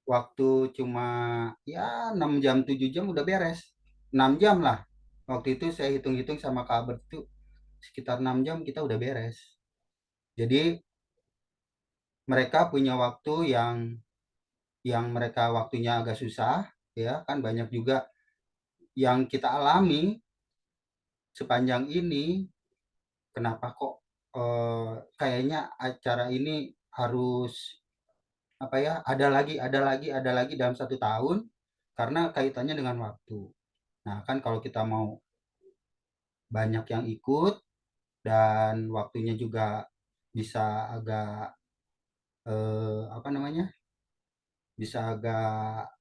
waktu cuma ya 6 jam 7 jam udah beres. 6 jam lah. Waktu itu saya hitung-hitung sama Kak Albert itu sekitar 6 jam kita udah beres. Jadi mereka punya waktu yang mereka waktunya agak susah, ya kan banyak juga yang kita alami sepanjang ini. Kenapa kok kayaknya acara ini harus apa ya, ada lagi dalam 1 tahun karena kaitannya dengan waktu. Nah kan kalau kita mau banyak yang ikut dan waktunya juga bisa agak apa namanya, bisa agak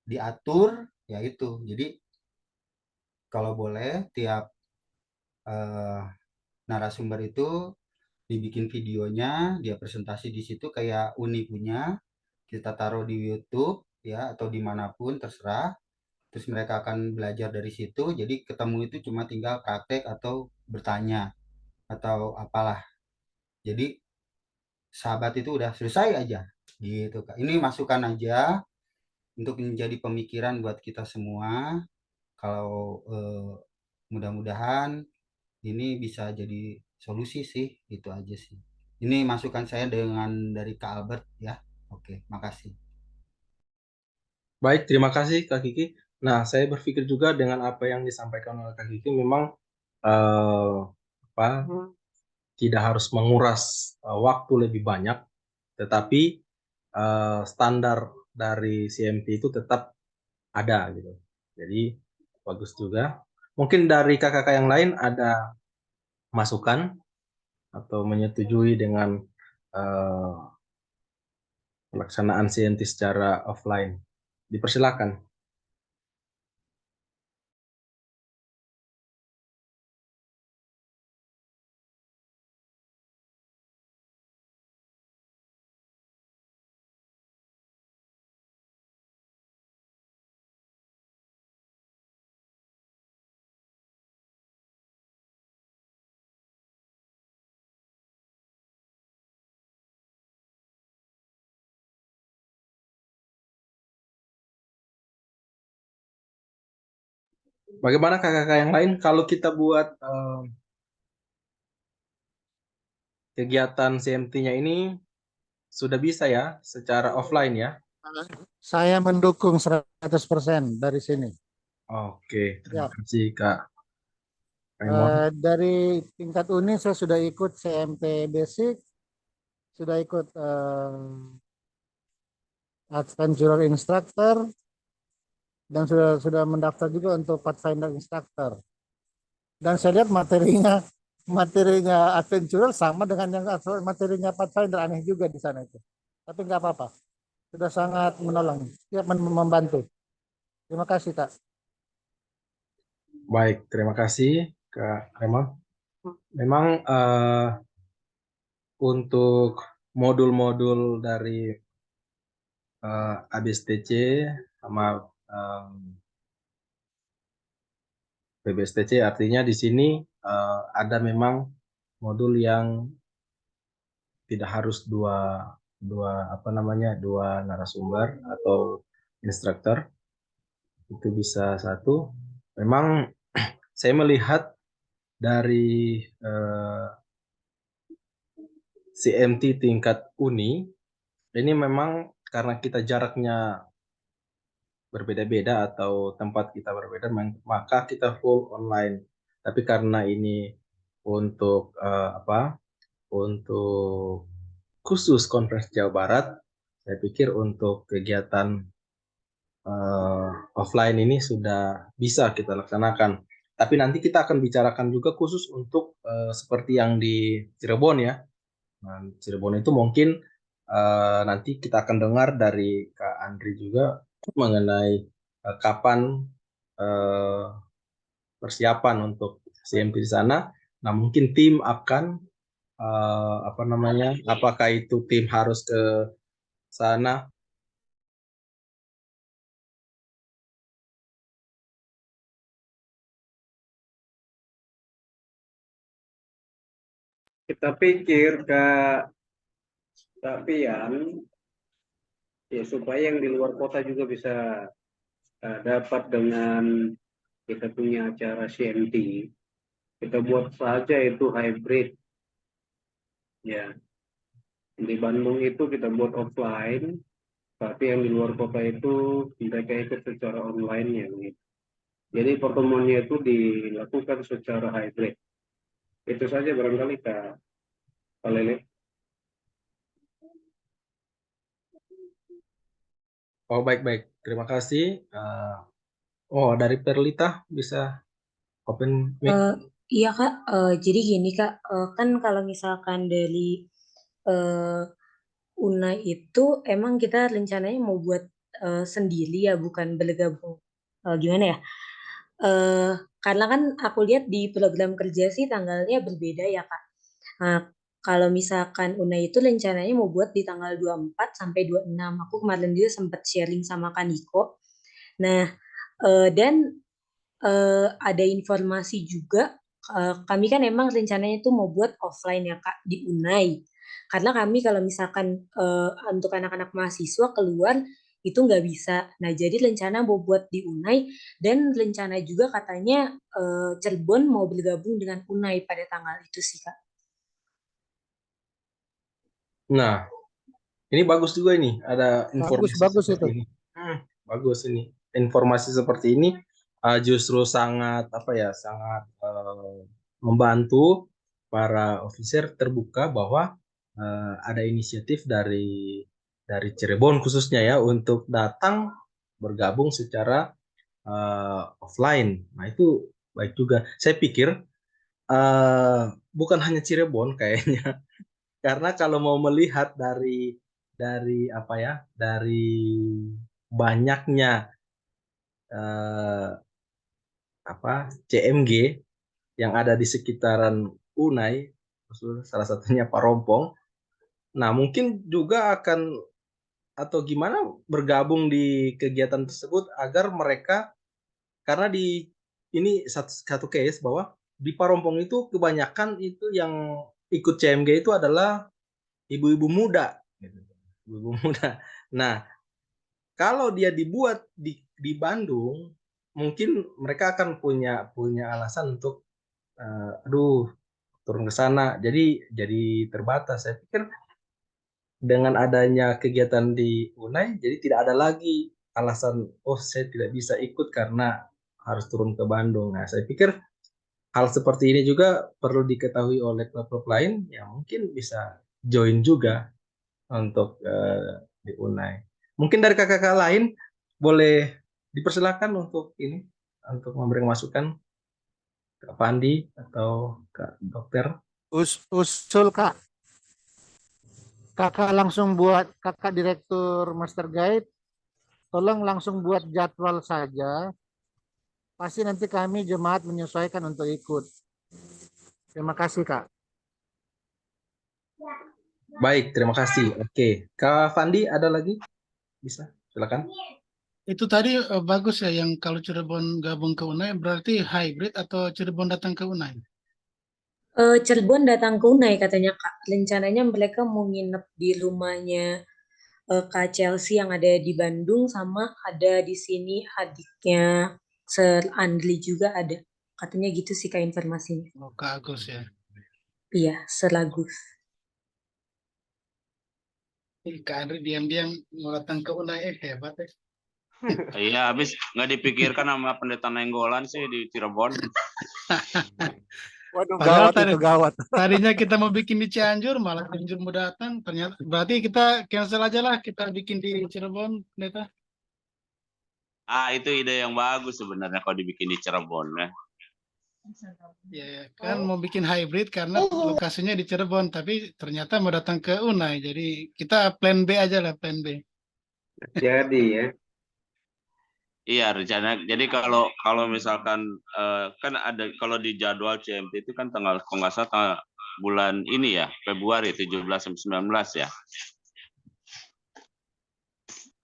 diatur, ya itu. Jadi kalau boleh tiap eh, narasumber itu dibikin videonya, dia presentasi di situ kayak Uni punya, kita taruh di YouTube ya atau dimanapun terserah. Terus mereka akan belajar dari situ. Jadi ketemu itu cuma tinggal praktek atau bertanya atau apalah. Jadi sahabat itu udah selesai aja gitu Kak. Ini masukan aja untuk menjadi pemikiran buat kita semua. Kalau mudah-mudahan ini bisa jadi solusi sih, itu aja sih. Ini masukan saya dengan dari Kak Albert ya. Oke, makasih. Baik, terima kasih Kak Kiki. Nah, saya berpikir juga dengan apa yang disampaikan oleh Kak Kiki, memang eh, apa, tidak harus menguras waktu lebih banyak, tetapi standar dari CMT itu tetap ada gitu. Jadi bagus juga. Mungkin dari kakak-kakak yang lain ada masukan atau menyetujui dengan eh, pelaksanaan CMT secara offline. Dipersilakan. Bagaimana kakak-kakak yang lain kalau kita buat kegiatan CMT-nya ini sudah bisa ya secara offline ya? Saya mendukung 100% dari sini. Oke, terima Ya, kasih Kak Raymond. dari tingkat uni saya sudah ikut CMT Basic, sudah ikut Adventurer Instructor, dan sudah mendaftar juga untuk Pathfinder Instructor. Dan saya lihat materinya Adventurer sama dengan yang materinya Pathfinder, aneh juga di sana itu. Tapi nggak apa-apa, sudah sangat menolong, siap membantu. Terima kasih Kak. Baik, terima kasih Kak Raymond. Memang untuk modul-modul dari ABSTC sama PBSTC artinya di sini ada memang modul yang tidak harus dua dua apa namanya dua narasumber atau instruktur, itu bisa satu. Memang saya melihat dari eh, CMT tingkat uni ini memang karena kita jaraknya berbeda-beda atau tempat kita berbeda, maka kita full online. Tapi karena ini untuk untuk khusus Konferensi Jawa Barat, saya pikir untuk kegiatan offline ini sudah bisa kita laksanakan. Tapi nanti kita akan bicarakan juga khusus untuk seperti yang di Cirebon ya. Nah, Cirebon itu mungkin nanti kita akan dengar dari Kak Andri juga mengenai kapan eh, persiapan untuk CMP di sana. Nah, mungkin tim akan apa namanya? Apakah itu tim harus ke sana? Kita pikir Kak Pian, Ya, supaya yang di luar kota juga bisa dapat dengan kita punya acara CMT. Kita buat saja itu hybrid. Ya, di Bandung itu kita buat offline, tapi yang di luar kota itu mereka ikut secara online ya. Jadi pertemuannya itu dilakukan secara hybrid. Itu saja barangkali Kak Lele. Oh, baik-baik. Terima kasih. Oh, dari Perlita bisa open mic. Iya Kak, jadi gini Kak, kan kalau misalkan dari eh, UNAI itu emang kita rencananya mau buat sendiri ya, bukan bergabung. Gimana ya? Eh, karena kan aku lihat di program kerja sih tanggalnya berbeda ya Kak. Nah, kalau misalkan UNAI itu rencananya mau buat di tanggal 24 sampai 26. Aku kemarin juga sempat sharing sama Kak Niko. Nah, dan ada informasi juga, kami kan emang rencananya itu mau buat offline ya Kak di UNAI. Karena kami kalau misalkan untuk anak-anak mahasiswa keluar itu nggak bisa. Nah jadi rencana mau buat di UNAI dan rencana juga katanya Cirebon mau bergabung dengan UNAI pada tanggal itu sih Kak. Nah, ini bagus juga ini, ada informasi Bagus seperti itu. ini. Bagus ini. Informasi seperti ini justru sangat apa ya, sangat membantu para officer terbuka bahwa ada inisiatif dari Cirebon khususnya ya untuk datang bergabung secara offline. Nah, itu baik juga. Saya pikir bukan hanya Cirebon kayaknya. Karena kalau mau melihat dari apa ya, dari banyaknya eh, apa CMG yang ada di sekitaran UNAI, salah satunya Parompong. Nah, mungkin juga akan atau gimana bergabung di kegiatan tersebut agar mereka, karena di ini satu case bahwa di Parompong itu kebanyakan itu yang ikut CMG itu adalah ibu-ibu muda, gitu. Ibu-ibu muda. Nah, kalau dia dibuat di Bandung, mungkin mereka akan punya alasan untuk aduh turun ke sana. Jadi terbatas. Saya pikir dengan adanya kegiatan di UNAI, jadi tidak ada lagi alasan oh saya tidak bisa ikut karena harus turun ke Bandung. Nah, saya pikir hal seperti ini juga perlu diketahui oleh klub-klub lain yang mungkin bisa join juga untuk di UNAI. Mungkin dari kakak-kakak lain boleh dipersilakan untuk ini, untuk memberi masukan ke Pandi atau ke dokter. Usul Kak, kakak langsung buat, kakak direktur master guide, tolong langsung buat jadwal saja. Pasti nanti kami jemaat menyesuaikan untuk ikut. Terima kasih Kak. Baik, terima kasih. Oke, Kak Fandi ada lagi? Bisa, silakan. Itu tadi bagus ya yang kalau Cirebon gabung ke UNAI berarti hybrid atau Cirebon datang ke UNAI? Cirebon datang ke UNAI katanya Kak. Rencananya mereka mau nginep di rumahnya Kak Chelsea yang ada di Bandung sama ada di sini adiknya Sir Andli juga ada. Katanya gitu sih Kak informasinya. Oh, Kak Agus ya. Iya, Sir Agus. Kak Andri diam-diam mau datang ke UNAI hebat ya. Iya, habis nggak dipikirkan sama pendeta Nenggolan sih di Cirebon. Waduh, Padahal gawat itu gawat. tadinya kita mau bikin di Cianjur, malah Cianjur mau datang. Ternyata berarti kita cancel aja lah, kita bikin di Cirebon, pendeta. Itu ide yang bagus sebenarnya kalau dibikin di Cirebon ya. Ya, kan mau bikin hybrid karena lokasinya di Cirebon, tapi ternyata mau datang ke UNAI. Jadi kita plan B aja lah, plan B. Jadi ya, Iya, rencana. Jadi kalau misalkan kan ada kalau di jadwal CMT itu kan tanggal kalau nggak salah bulan ini ya, Februari 17 sampai 19 ya.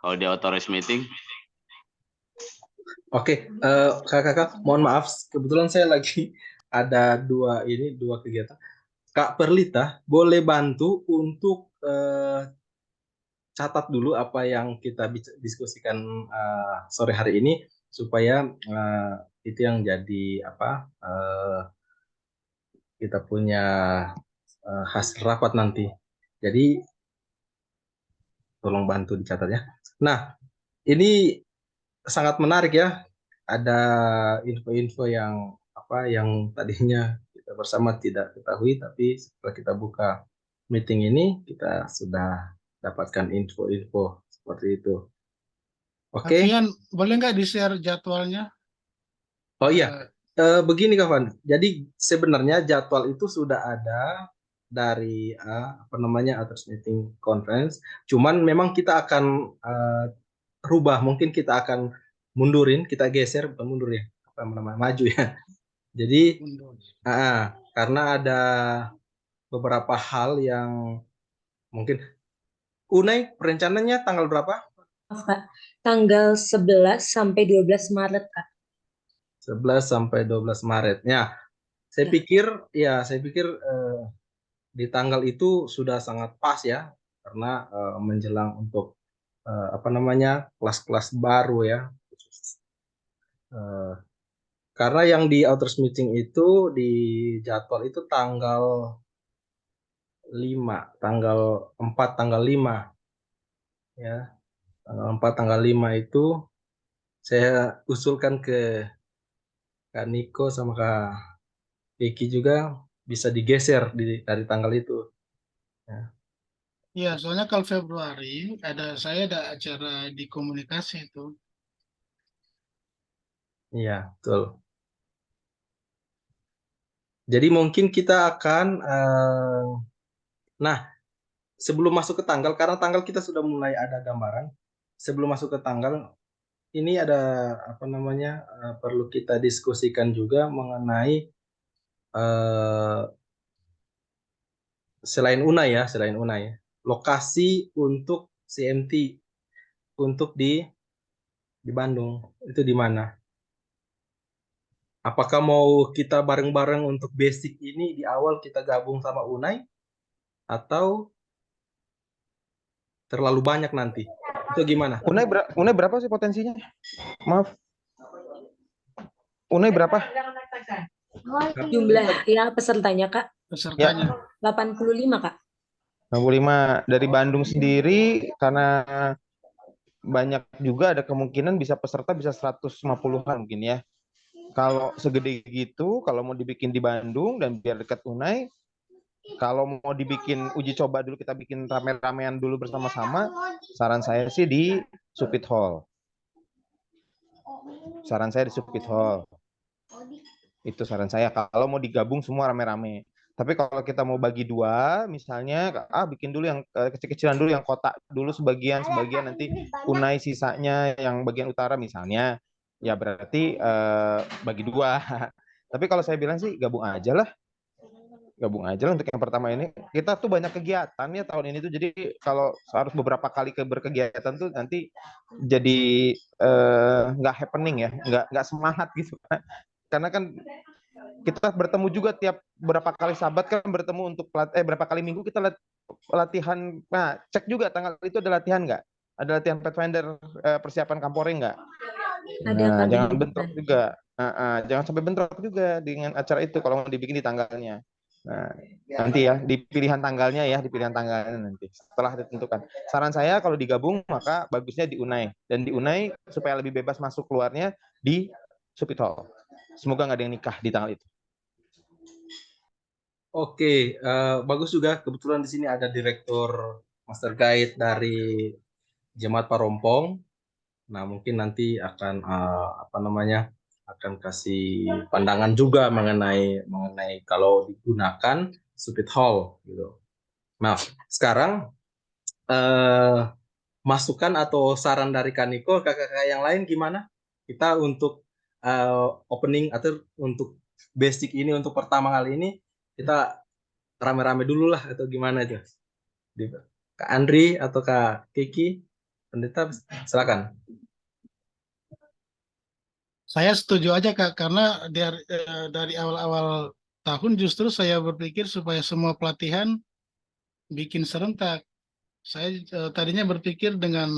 Kalau di authorized meeting. Oke, kakak-kakak, mohon maaf, kebetulan saya lagi ada dua kegiatan. Kak Perlita, boleh bantu untuk catat dulu apa yang kita diskusikan sore hari ini supaya itu yang jadi apa kita punya hasil rapat nanti. Jadi tolong bantu dicatat ya. Nah, ini sangat menarik ya. Ada info-info yang apa yang tadinya kita bersama tidak ketahui, tapi setelah kita buka meeting ini kita sudah dapatkan info-info seperti itu. Oke. Alfian, boleh nggak di-share jadwalnya? Oh iya, begini kawan. Jadi sebenarnya jadwal itu sudah ada dari apa namanya address meeting conference. Cuman memang kita akan rubah, mungkin kita akan mundurin, kita geser, bukan mundur ya, apa namanya maju ya. Jadi karena ada beberapa hal yang mungkin Unai perencananya tanggal berapa? Maaf, Kak. Tanggal 11 sampai 12 Maret, Kak. 11 sampai 12 Maret. Ya, saya pikir di tanggal itu sudah sangat pas ya, karena menjelang untuk apa namanya kelas-kelas baru ya. Karena yang di outreach meeting itu di jadwal itu tanggal 5, tanggal 4, tanggal 5 ya. Tanggal 4, tanggal 5 itu saya usulkan ke Kak Niko sama Kak Eki juga bisa digeser dari tanggal itu. Ya. Iya, soalnya kalau Februari saya ada acara di komunikasi itu. Iya, betul. Jadi mungkin kita akan nah, sebelum masuk ke tanggal, karena tanggal kita sudah mulai ada gambaran. Sebelum masuk ke tanggal, ini ada apa namanya perlu kita diskusikan juga mengenai selain Unai, lokasi untuk CMT untuk di Bandung itu di mana? Apakah mau kita bareng-bareng untuk basic ini di awal kita gabung sama Unai atau terlalu banyak nanti? Itu gimana? Unai berapa sih potensinya? Maaf. Unai berapa? Jumlah ya pesertanya, Kak. Pesertanya. 85, Kak. 65 dari Bandung sendiri karena banyak juga ada kemungkinan bisa peserta bisa 150-an mungkin ya. Kalau segede gitu, kalau mau dibikin di Bandung dan biar dekat Unai, kalau mau dibikin uji coba dulu kita bikin rame-ramean dulu bersama-sama, saran saya sih di Supit Hall. Saran saya di Supit Hall. Itu saran saya kalau mau digabung semua rame-rame. Tapi kalau kita mau bagi dua, misalnya, bikin dulu yang kecil-kecilan dulu, yang kota dulu sebagian nanti Unai sisanya yang bagian utara misalnya, ya berarti bagi dua. Tapi kalau saya bilang sih gabung aja lah untuk yang pertama ini. Kita tuh banyak kegiatan ya tahun ini tuh, jadi kalau harus beberapa kali berkegiatan tuh nanti jadi nggak happening ya, nggak semangat gitu. Karena kan kita bertemu juga tiap berapa kali sahabat kan bertemu untuk berapa kali minggu kita latihan. Nah, cek juga tanggal itu ada latihan nggak? Ada latihan Pathfinder persiapan Kampore nggak? Nah, jangan bentrok juga. Jangan sampai bentrok juga dengan acara itu kalau mau dibikin di tanggalnya. Nah, nanti ya di pilihan tanggalnya nanti setelah ditentukan. Saran saya kalau digabung maka bagusnya di Unai, dan di Unai supaya lebih bebas masuk keluarnya di Supit Hall. Semoga nggak ada yang nikah di tanggal itu. Oke, bagus juga. Kebetulan di sini ada direktur master guide dari Jemaat Parompong. Nah, mungkin nanti akan apa namanya akan kasih pandangan juga mengenai kalau digunakan Supit Hall gitu. Nah, sekarang masukan atau saran dari Kaniko, kakak-kakak yang lain gimana? Kita untuk opening atau untuk basic ini untuk pertama kali ini kita rame-rame dulu lah atau gimana aja? Kak Andri atau Kak Kiki, pendeta silakan. Saya setuju aja Kak, karena dari awal-awal tahun justru saya berpikir supaya semua pelatihan bikin serentak. Saya tadinya berpikir dengan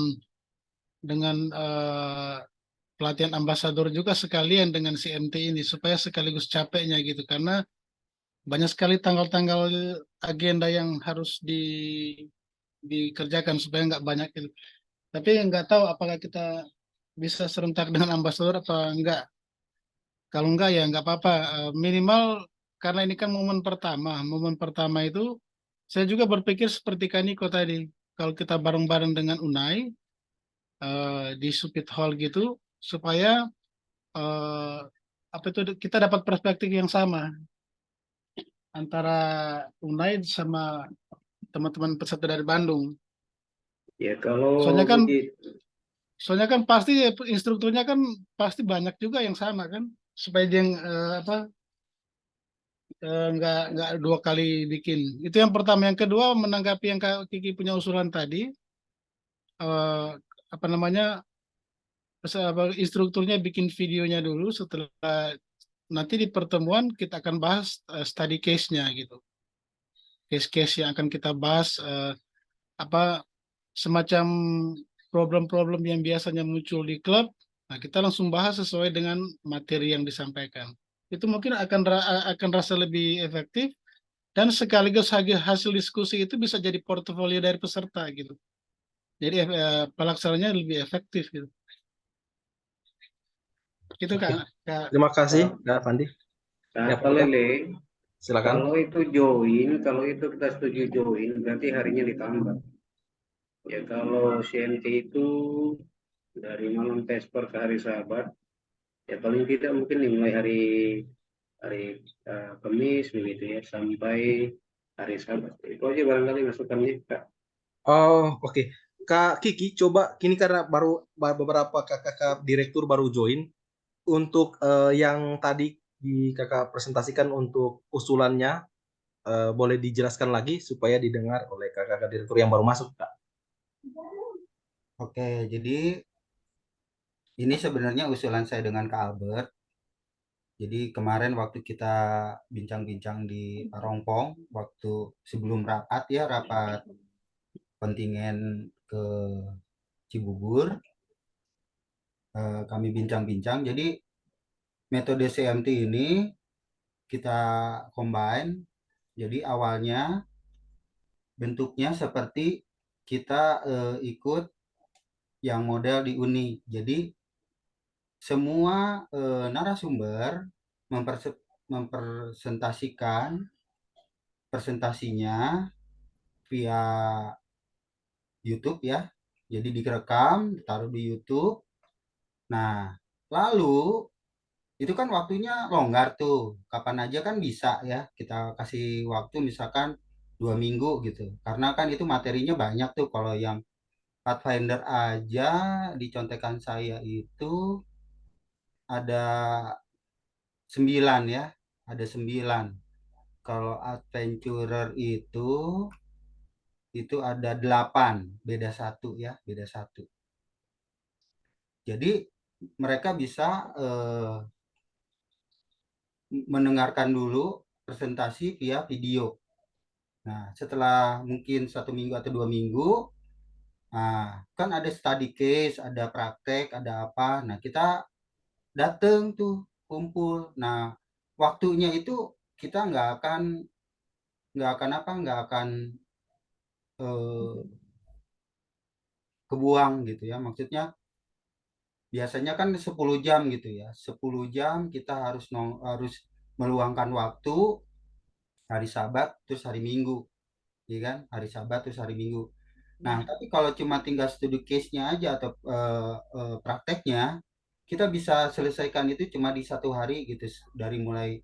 pelatihan ambasador juga sekalian dengan CMT ini supaya sekaligus capeknya gitu karena banyak sekali tanggal-tanggal agenda yang harus dikerjakan supaya nggak banyak itu. Tapi nggak tahu apakah kita bisa serentak dengan ambasador apa enggak. Kalau enggak ya enggak apa-apa. Minimal karena ini kan momen pertama. Momen pertama itu saya juga berpikir seperti Kaniko tadi. Kalau kita bareng-bareng dengan Unai di Supit Hall gitu supaya eh, apa itu kita dapat perspektif yang sama antara Unai sama teman-teman peserta dari Bandung. Ya kalau Soalnya kan begitu, soalnya kan pasti instrukturnya kan pasti banyak juga yang sama kan supaya dia apa nggak dua kali bikin. Itu yang pertama. Yang kedua menanggapi yang Kak Kiki punya usulan tadi, eh, apa namanya instrukturnya bikin videonya dulu setelah nanti di pertemuan kita akan bahas study case-nya gitu. Case-case yang akan kita bahas apa semacam problem-problem yang biasanya muncul di klub. Nah, kita langsung bahas sesuai dengan materi yang disampaikan. Itu mungkin akan rasa lebih efektif dan sekaligus hasil diskusi itu bisa jadi portofolio dari peserta gitu. Jadi pelaksananya lebih efektif gitu. Itu Oke. Kak. Terima kasih, Kak Fandi. Ya, Kak Lele, silakan. kalau itu kita setuju join, berarti harinya ditambah. Ya kalau CMT itu dari malam Vesper ke hari Sabat, ya paling tidak mungkin dimulai hari hari Kamis begitu ya sampai hari Sabat. Itu aja barangkali masukannya, Kak. Oh, oke. Kak Kiki, coba kini karena beberapa kakak direktur baru join, untuk yang tadi kakak presentasikan untuk usulannya, boleh dijelaskan lagi supaya didengar oleh kakak direktur yang baru masuk, Kak. Oke, jadi ini sebenarnya usulan saya dengan Kak Albert. Jadi kemarin waktu kita bincang-bincang di Parongpong, waktu sebelum rapat ya, rapat kontingen ke Cibubur, kami bincang-bincang. Jadi metode CMT ini kita combine. Jadi awalnya bentuknya seperti kita ikut yang model di Uni. Jadi semua narasumber mempresentasikan presentasinya via YouTube ya. Jadi direkam, ditaruh di YouTube. Nah, lalu itu kan waktunya longgar tuh. Kapan aja kan bisa ya. Kita kasih waktu misalkan 2 minggu gitu. Karena kan itu materinya banyak tuh. Kalau yang Pathfinder aja di contekan saya itu ada 9 ya. Ada 9. Kalau adventurer itu ada 8, beda satu ya, beda satu. Jadi mereka bisa mendengarkan dulu presentasi via video. Nah, setelah mungkin 1 minggu atau 2 minggu, nah, kan ada study case, ada praktek, ada apa. Nah, kita datang tuh kumpul. Nah, waktunya itu kita nggak akan eh, kebuang gitu ya. Maksudnya biasanya kan 10 jam gitu ya. 10 jam kita harus meluangkan waktu hari Sabat terus hari Minggu, ya kan? Hari Sabat terus hari Minggu. Nah, tapi kalau cuma tinggal studi case-nya aja atau prakteknya, kita bisa selesaikan itu cuma di 1 hari gitu. Dari mulai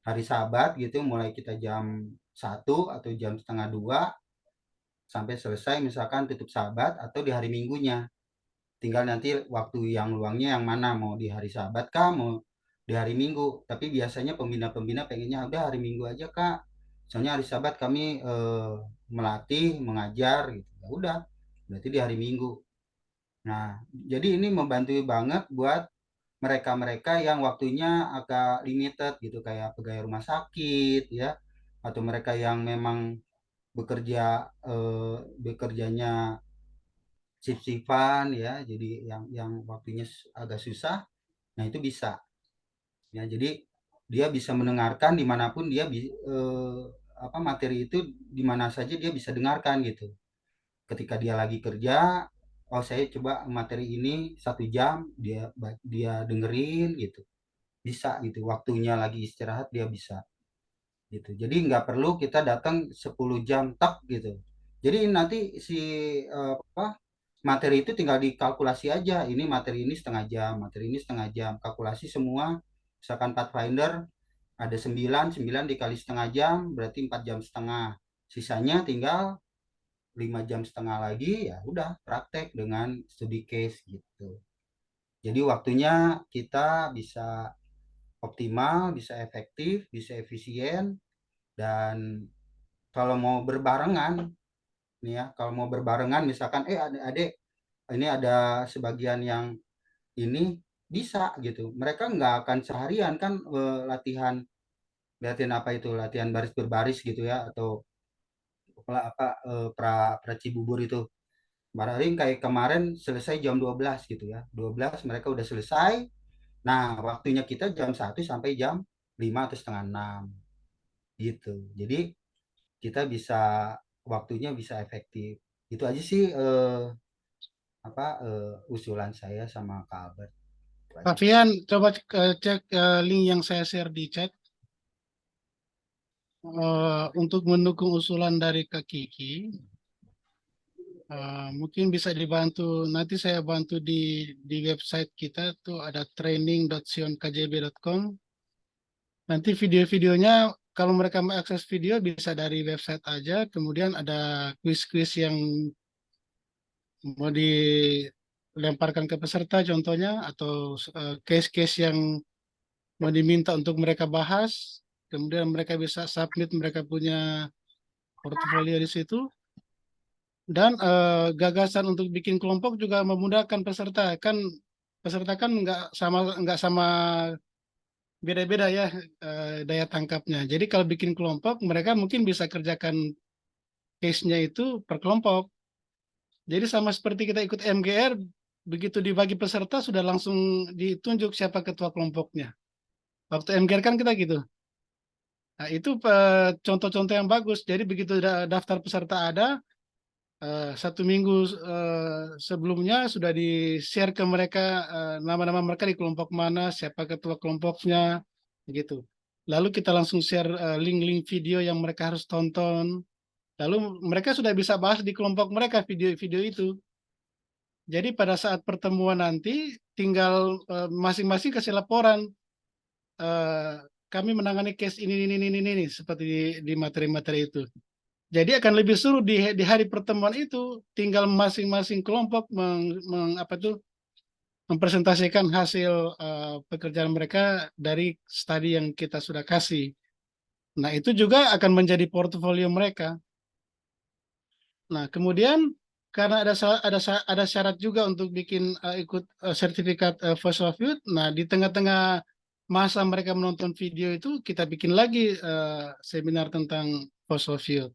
hari Sabat gitu, mulai kita jam 1 atau jam setengah 2 sampai selesai misalkan tutup Sabat atau di hari Minggunya. Tinggal nanti waktu yang luangnya yang mana, mau di hari Sabat kah, mau di hari Minggu. Tapi biasanya pembina-pembina pengennya udah hari Minggu aja Kak. Soalnya hari Sabat kami melatih, mengajar gitu. Ya udah, berarti di hari Minggu. Nah, jadi ini membantu banget buat mereka-mereka yang waktunya agak limited gitu kayak pegawai rumah sakit ya, atau mereka yang memang bekerjanya shift-shiftan ya, jadi yang waktunya agak susah, nah itu bisa ya. Jadi dia bisa mendengarkan dimanapun dia materi itu dimana saja dia bisa dengarkan gitu. Ketika dia lagi kerja, oh saya coba materi ini 1 jam, dia dengerin gitu, bisa gitu. Waktunya lagi istirahat dia bisa gitu. Jadi nggak perlu kita datang 10 jam tak gitu. Jadi nanti si materi itu tinggal dikalkulasi aja. Ini materi ini setengah jam, materi ini setengah jam. Kalkulasi semua. Misalkan Pathfinder ada 9, 9 dikali setengah jam berarti 4 jam setengah. Sisanya tinggal 5 jam setengah lagi, ya udah praktek dengan studi case gitu. Jadi waktunya kita bisa optimal, bisa efektif, bisa efisien, dan kalau mau berbarengan nih ya, kalau mau berbarengan misalkan adik-adik ini ada sebagian yang ini bisa gitu. Mereka nggak akan seharian kan latihan latihan apa itu, latihan baris berbaris gitu ya, atau pra Cibubur itu. Barangkali kayak kemarin selesai jam 12 gitu ya. 12 mereka udah selesai. Nah, waktunya kita jam 1 sampai jam 5 atau setengah 6 gitu. Jadi kita bisa waktunya bisa efektif. Itu aja sih usulan saya sama Kak Albert. Itu aja. Pak Fian, coba cek link yang saya share di chat untuk mendukung usulan dari Kak Kiki. Mungkin bisa dibantu, nanti saya bantu di website kita tuh ada training.sionkjb.com. Nanti video-videonya kalau mereka mau akses video bisa dari website aja, kemudian ada quiz-quiz yang mau dilemparkan ke peserta contohnya, atau case-case yang mau diminta untuk mereka bahas, kemudian mereka bisa submit mereka punya portfolio di situ. Dan gagasan untuk bikin kelompok juga memudahkan peserta. Peserta kan nggak sama beda-beda ya daya tangkapnya. Jadi kalau bikin kelompok, mereka mungkin bisa kerjakan case-nya itu per kelompok. Jadi sama seperti kita ikut MGR, begitu dibagi peserta sudah langsung ditunjuk siapa ketua kelompoknya. Waktu MGR kan kita gitu. Nah, itu contoh-contoh yang bagus. Jadi begitu daftar peserta ada, 1 minggu sebelumnya sudah di-share ke mereka nama-nama mereka di kelompok mana, siapa ketua kelompoknya, gitu. Lalu kita langsung share link-link video yang mereka harus tonton. Lalu mereka sudah bisa bahas di kelompok mereka video-video itu. Jadi pada saat pertemuan nanti tinggal masing-masing kasih laporan. Kami menangani case ini seperti di materi-materi itu. Jadi akan lebih seru di hari pertemuan itu, tinggal masing-masing kelompok mempresentasikan hasil pekerjaan mereka dari studi yang kita sudah kasih. Nah, itu juga akan menjadi portofolio mereka. Nah, kemudian karena ada syarat juga untuk bikin ikut sertifikat Voice of Youth. Nah, di tengah-tengah masa mereka menonton video itu, kita bikin lagi seminar tentang Voice of Youth.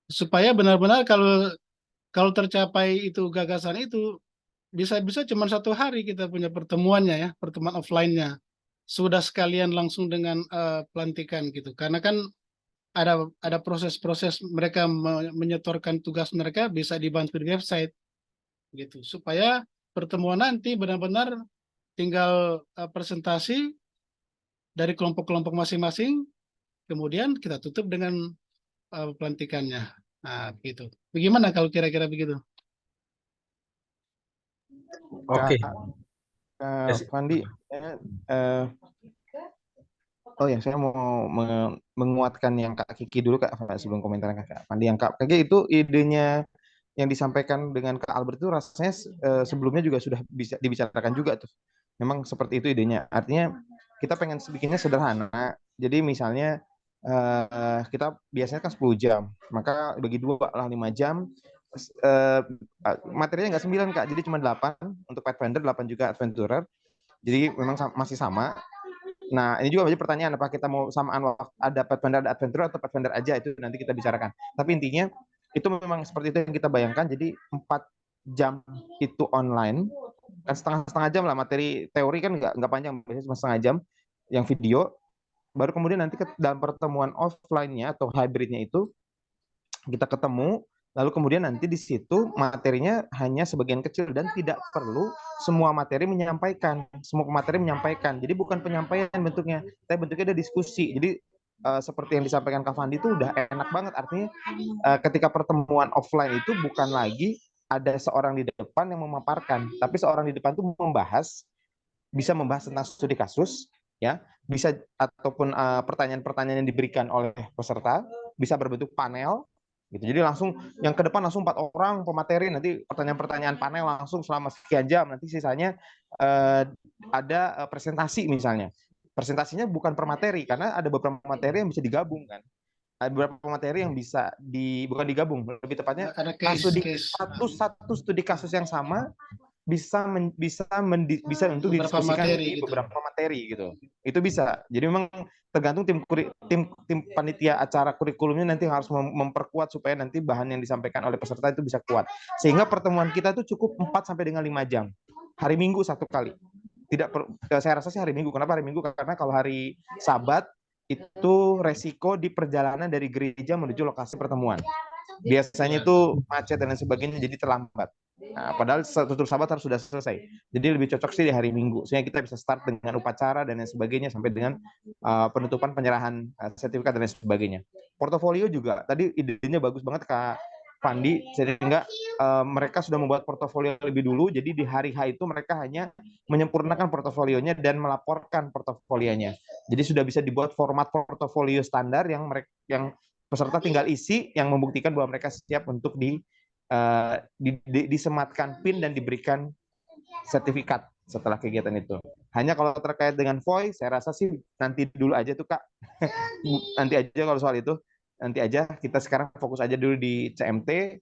Supaya benar-benar kalau tercapai itu gagasan itu, bisa-bisa cuma 1 hari kita punya pertemuannya ya, pertemuan offline-nya. Sudah sekalian langsung dengan pelantikan gitu. Karena kan ada proses-proses mereka menyetorkan tugas mereka bisa dibantu di website gitu. Supaya pertemuan nanti benar-benar tinggal presentasi dari kelompok-kelompok masing-masing, kemudian kita tutup dengan pelantikannya. Nah, begitu. Bagaimana kalau kira-kira begitu? Oke. Fandi, oh ya, saya mau menguatkan yang Kak Kiki dulu, Kak, sebelum komentar Kak Fandi. Yang Kak Kiki itu idenya yang disampaikan dengan Kak Albert itu rasanya sebelumnya juga sudah bisa dibicarakan juga tuh. Memang seperti itu idenya. Artinya kita pengen bikinnya sederhana. Jadi misalnya kita biasanya kan 10 jam, maka bagi 2 lah 5 jam. Materinya nggak 9, Kak, jadi cuma 8 untuk Pathfinder, 8 juga Adventurer. Jadi memang masih sama. Nah, ini juga banyak pertanyaan, apa kita mau samaan waktu, ada Pathfinder, ada Adventurer, atau Pathfinder aja, itu nanti kita bicarakan. Tapi intinya itu memang seperti itu yang kita bayangkan. Jadi 4 jam itu online, kan setengah jam lah, materi teori kan nggak panjang, biasanya cuma setengah jam yang video. Baru kemudian nanti dalam pertemuan offline-nya atau hybridnya itu kita ketemu, lalu kemudian nanti di situ materinya hanya sebagian kecil dan tidak perlu semua materi menyampaikan, semua materi menyampaikan. Jadi bukan penyampaian bentuknya, tapi bentuknya ada diskusi. Jadi seperti yang disampaikan Kak Fandi itu udah enak banget. Artinya ketika pertemuan offline itu bukan lagi ada seorang di depan yang memaparkan, tapi seorang di depan itu bisa membahas tentang studi kasus, ya, bisa ataupun pertanyaan-pertanyaan yang diberikan oleh peserta bisa berbentuk panel gitu. Jadi langsung yang ke depan langsung 4 orang pemateri, nanti pertanyaan-pertanyaan panel langsung selama sekian jam, nanti sisanya ada presentasi misalnya. Presentasinya bukan per materi karena ada beberapa materi yang bisa digabung kan. Ada beberapa materi yang bisa bukan digabung, lebih tepatnya Ada case. satu studi kasus yang sama bisa untuk Beberapa didiskusikan materi di gitu. beberapa materi gitu. Itu bisa. Jadi memang tergantung tim panitia acara kurikulumnya nanti harus memperkuat supaya nanti bahan yang disampaikan oleh peserta itu bisa kuat. Sehingga pertemuan kita itu cukup 4 sampai dengan 5 jam. Hari Minggu 1 kali. Saya rasa sih hari Minggu. Kenapa hari Minggu? Karena kalau hari Sabat itu resiko di perjalanan dari gereja menuju lokasi pertemuan. Biasanya itu macet dan lain sebagainya, jadi terlambat. Nah, padahal tutup Sabat harus sudah selesai. Jadi lebih cocok sih di hari Minggu, sehingga kita bisa start dengan upacara dan lain sebagainya sampai dengan penutupan penyerahan sertifikat dan lain sebagainya. Portofolio juga, tadi idenya bagus banget Kak Fandi, sehingga mereka sudah membuat portofolio lebih dulu, jadi di hari H itu mereka hanya menyempurnakan portofolionya dan melaporkan portofolionya. Jadi sudah bisa dibuat format portofolio standar yang peserta tinggal isi, yang membuktikan bahwa mereka siap untuk disematkan PIN dan diberikan sertifikat setelah kegiatan itu. Hanya kalau terkait dengan VOI, saya rasa sih nanti dulu aja tuh Kak. Nanti aja kalau soal itu, nanti aja. Kita sekarang fokus aja dulu di CMT.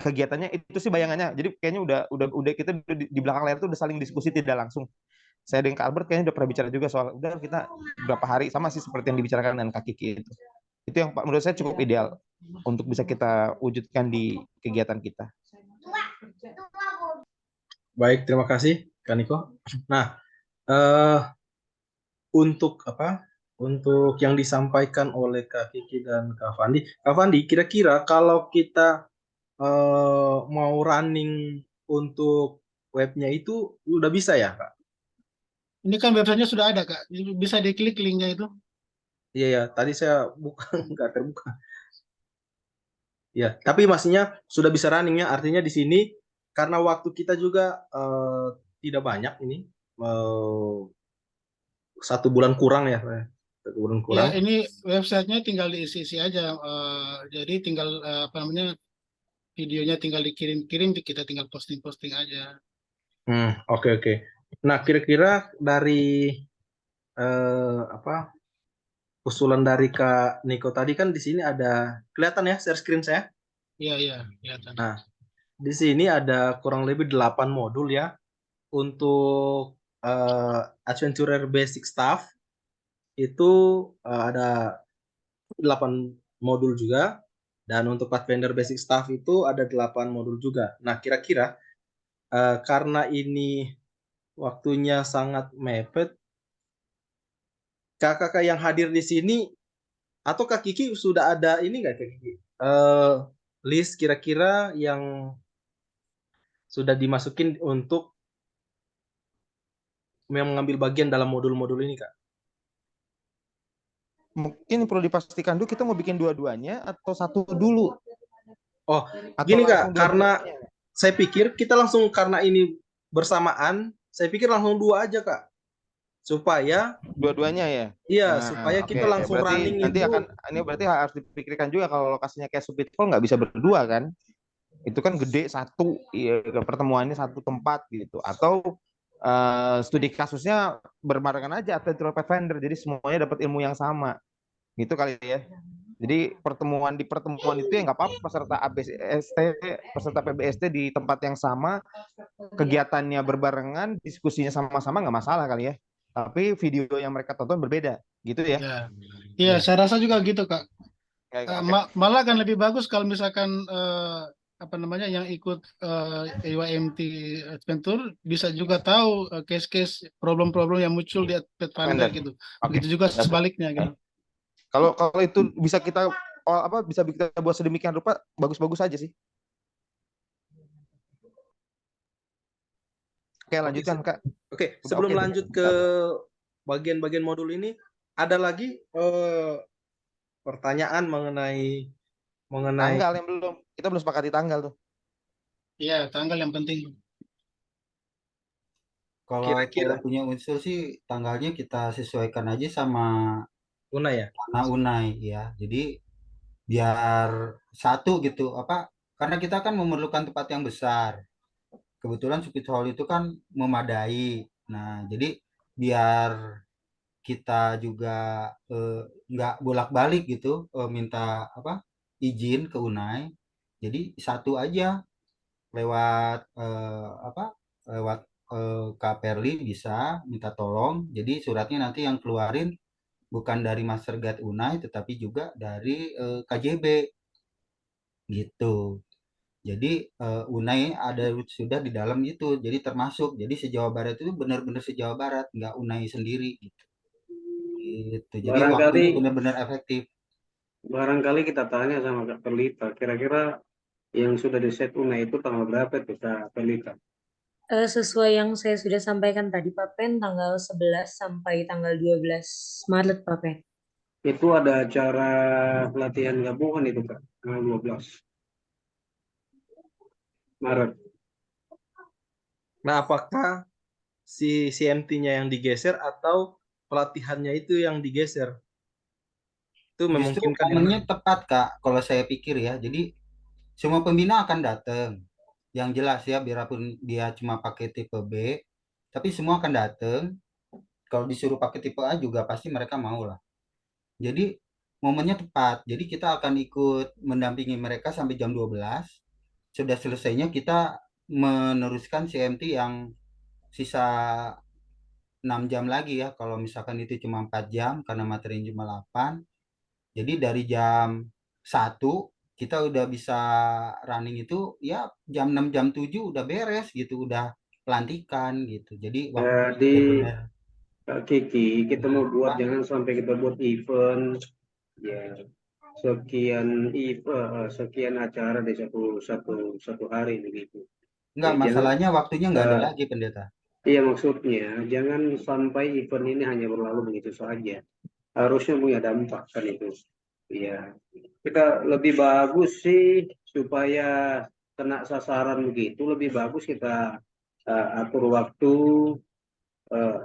Kegiatannya itu sih bayangannya. Jadi kayaknya udah kita di belakang layar tuh udah saling diskusi tidak langsung. Saya dengan Kak Albert kayaknya udah pernah bicara juga soal udah kita berapa hari sama sih seperti yang dibicarakan dengan Kak Kiki itu. Itu yang menurut saya cukup ideal untuk bisa kita wujudkan di kegiatan kita. Baik, terima kasih Kak Niko. Nah, untuk yang disampaikan oleh Kak Kiki dan Kak Fandi, kira-kira kalau kita mau running untuk webnya itu udah bisa ya Kak? Ini kan websitenya sudah ada Kak, bisa diklik linknya itu. Iya ya, tadi saya buka nggak terbuka. Ya, tapi maksudnya sudah bisa runningnya, artinya di sini karena waktu kita juga tidak banyak ini, 1 bulan kurang ya, 1 bulan Ya, kurang. ini websitenya tinggal diisi aja. Jadi tinggal videonya tinggal dikirim-kirim, kita tinggal posting aja. Oke. Nah, kira-kira dari usulan dari Kak Niko tadi kan di sini ada kelihatan ya share screen saya? Iya, kelihatan. Nah, di sini ada kurang lebih 8 modul ya untuk Adventurer Basic Staff itu ada 8 modul juga, dan untuk Pathfinder Basic Staff itu ada 8 modul juga. Nah, kira-kira karena ini waktunya sangat mepet, kakak yang hadir di sini atau Kak Kiki sudah ada ini nggak Kak Kiki? List kira-kira yang sudah dimasukin untuk mengambil bagian dalam modul-modul ini Kak? Mungkin perlu dipastikan dulu kita mau bikin dua-duanya atau satu dulu. Oh, atau gini Kak, langsung karena dua-duanya. saya pikir kita langsung karena ini bersamaan, saya pikir langsung 2 aja Kak. Supaya Dua-duanya ya. iya, supaya kita langsung berarti running nanti itu. ini berarti harus dipikirkan juga kalau lokasinya kayak Subitpol nggak bisa berdua kan. Itu kan gede satu, pertemuannya satu tempat gitu. Atau studi kasusnya berbarengan aja Adventurer Pathfinder, jadi semuanya dapat ilmu yang sama gitu kali ya. Jadi pertemuan itu ya nggak apa-apa, peserta ABST, peserta PBST di tempat yang sama, kegiatannya berbarengan, diskusinya sama-sama nggak masalah kali ya. tapi video yang mereka tonton berbeda, gitu ya? Ya, iya, Ya. saya rasa juga gitu, Kak. Oke, oke. Malah kan lebih bagus kalau misalkan apa namanya yang ikut EYMT Adventure bisa juga tahu case-case problem-problem yang muncul di Pathfinder Defender. gitu. Oke. Begitu juga sebaliknya gitu. Kalau itu bisa kita bisa kita buat sedemikian rupa, bagus-bagus aja sih. Oke, lanjutkan, Kak. Oke, Udah sebelum oke. lanjut ke bagian-bagian modul ini, ada lagi pertanyaan mengenai Tanggal yang belum. Kita belum sepakati tanggal tuh. Iya, tanggal yang penting. Kalau kira-kira punya unsur sih tanggalnya kita sesuaikan aja sama Una ya. warna Unai ya. Jadi biar satu gitu apa? Karena kita kan memerlukan tempat yang besar. Kebetulan Supit Hall itu kan memadai. Nah, jadi biar kita juga nggak bolak-balik gitu minta apa izin ke Unai. Jadi satu aja lewat apa lewat Kak Perli bisa minta tolong. Jadi suratnya nanti yang keluarin bukan dari Master Guide Unai tetapi juga dari KJB gitu. Jadi Unai ada sudah di dalam itu. Jadi termasuk. Jadi se-Jawa Barat itu benar-benar se-Jawa Barat, nggak Unai sendiri gitu. Gitu. Jadi waktunya Barangkali benar-benar efektif. barangkali kita tanya sama Kak Perlita, kira-kira yang sudah di set UNA itu tanggal berapa itu Kak Perlita? Sesuai yang saya sudah sampaikan tadi Pak Pen, tanggal 11 sampai tanggal 12 Maret Pak Pen. Itu ada acara latihan gabungan itu Kak, tanggal 12 Maret. Nah, apakah si CMT-nya yang digeser atau pelatihannya itu yang digeser? Itu Justru memungkinkan yang momennya mana? tepat Kak, kalau saya pikir ya. Jadi semua pembina akan datang. Yang jelas ya, biarpun dia cuma pakai tipe B, tapi semua akan datang. Kalau disuruh pakai tipe A juga pasti mereka mau lah. Jadi momennya tepat. Jadi kita akan ikut mendampingi mereka sampai jam 12. Sudah selesainya kita meneruskan CMT yang sisa 6 jam lagi ya. Kalau misalkan itu cuma 4 jam karena materinya cuma 8. Jadi dari jam 1 kita udah bisa running itu ya jam 6 jam 7 udah beres gitu, udah pelantikan gitu. Jadi waktunya Jadi benar-benar Kak Kiki, kita mau buat pas. jangan sampai kita buat event ya sekian acara di satu satu satu hari begitu. Enggak, Jangan masalahnya waktunya nggak ada lagi pendeta. iya maksudnya jangan sampai event ini hanya berlalu begitu saja. Harusnya punya dampak kan itu. Iya, kita lebih bagus sih supaya kena sasaran begitu. Lebih bagus kita atur waktu, uh,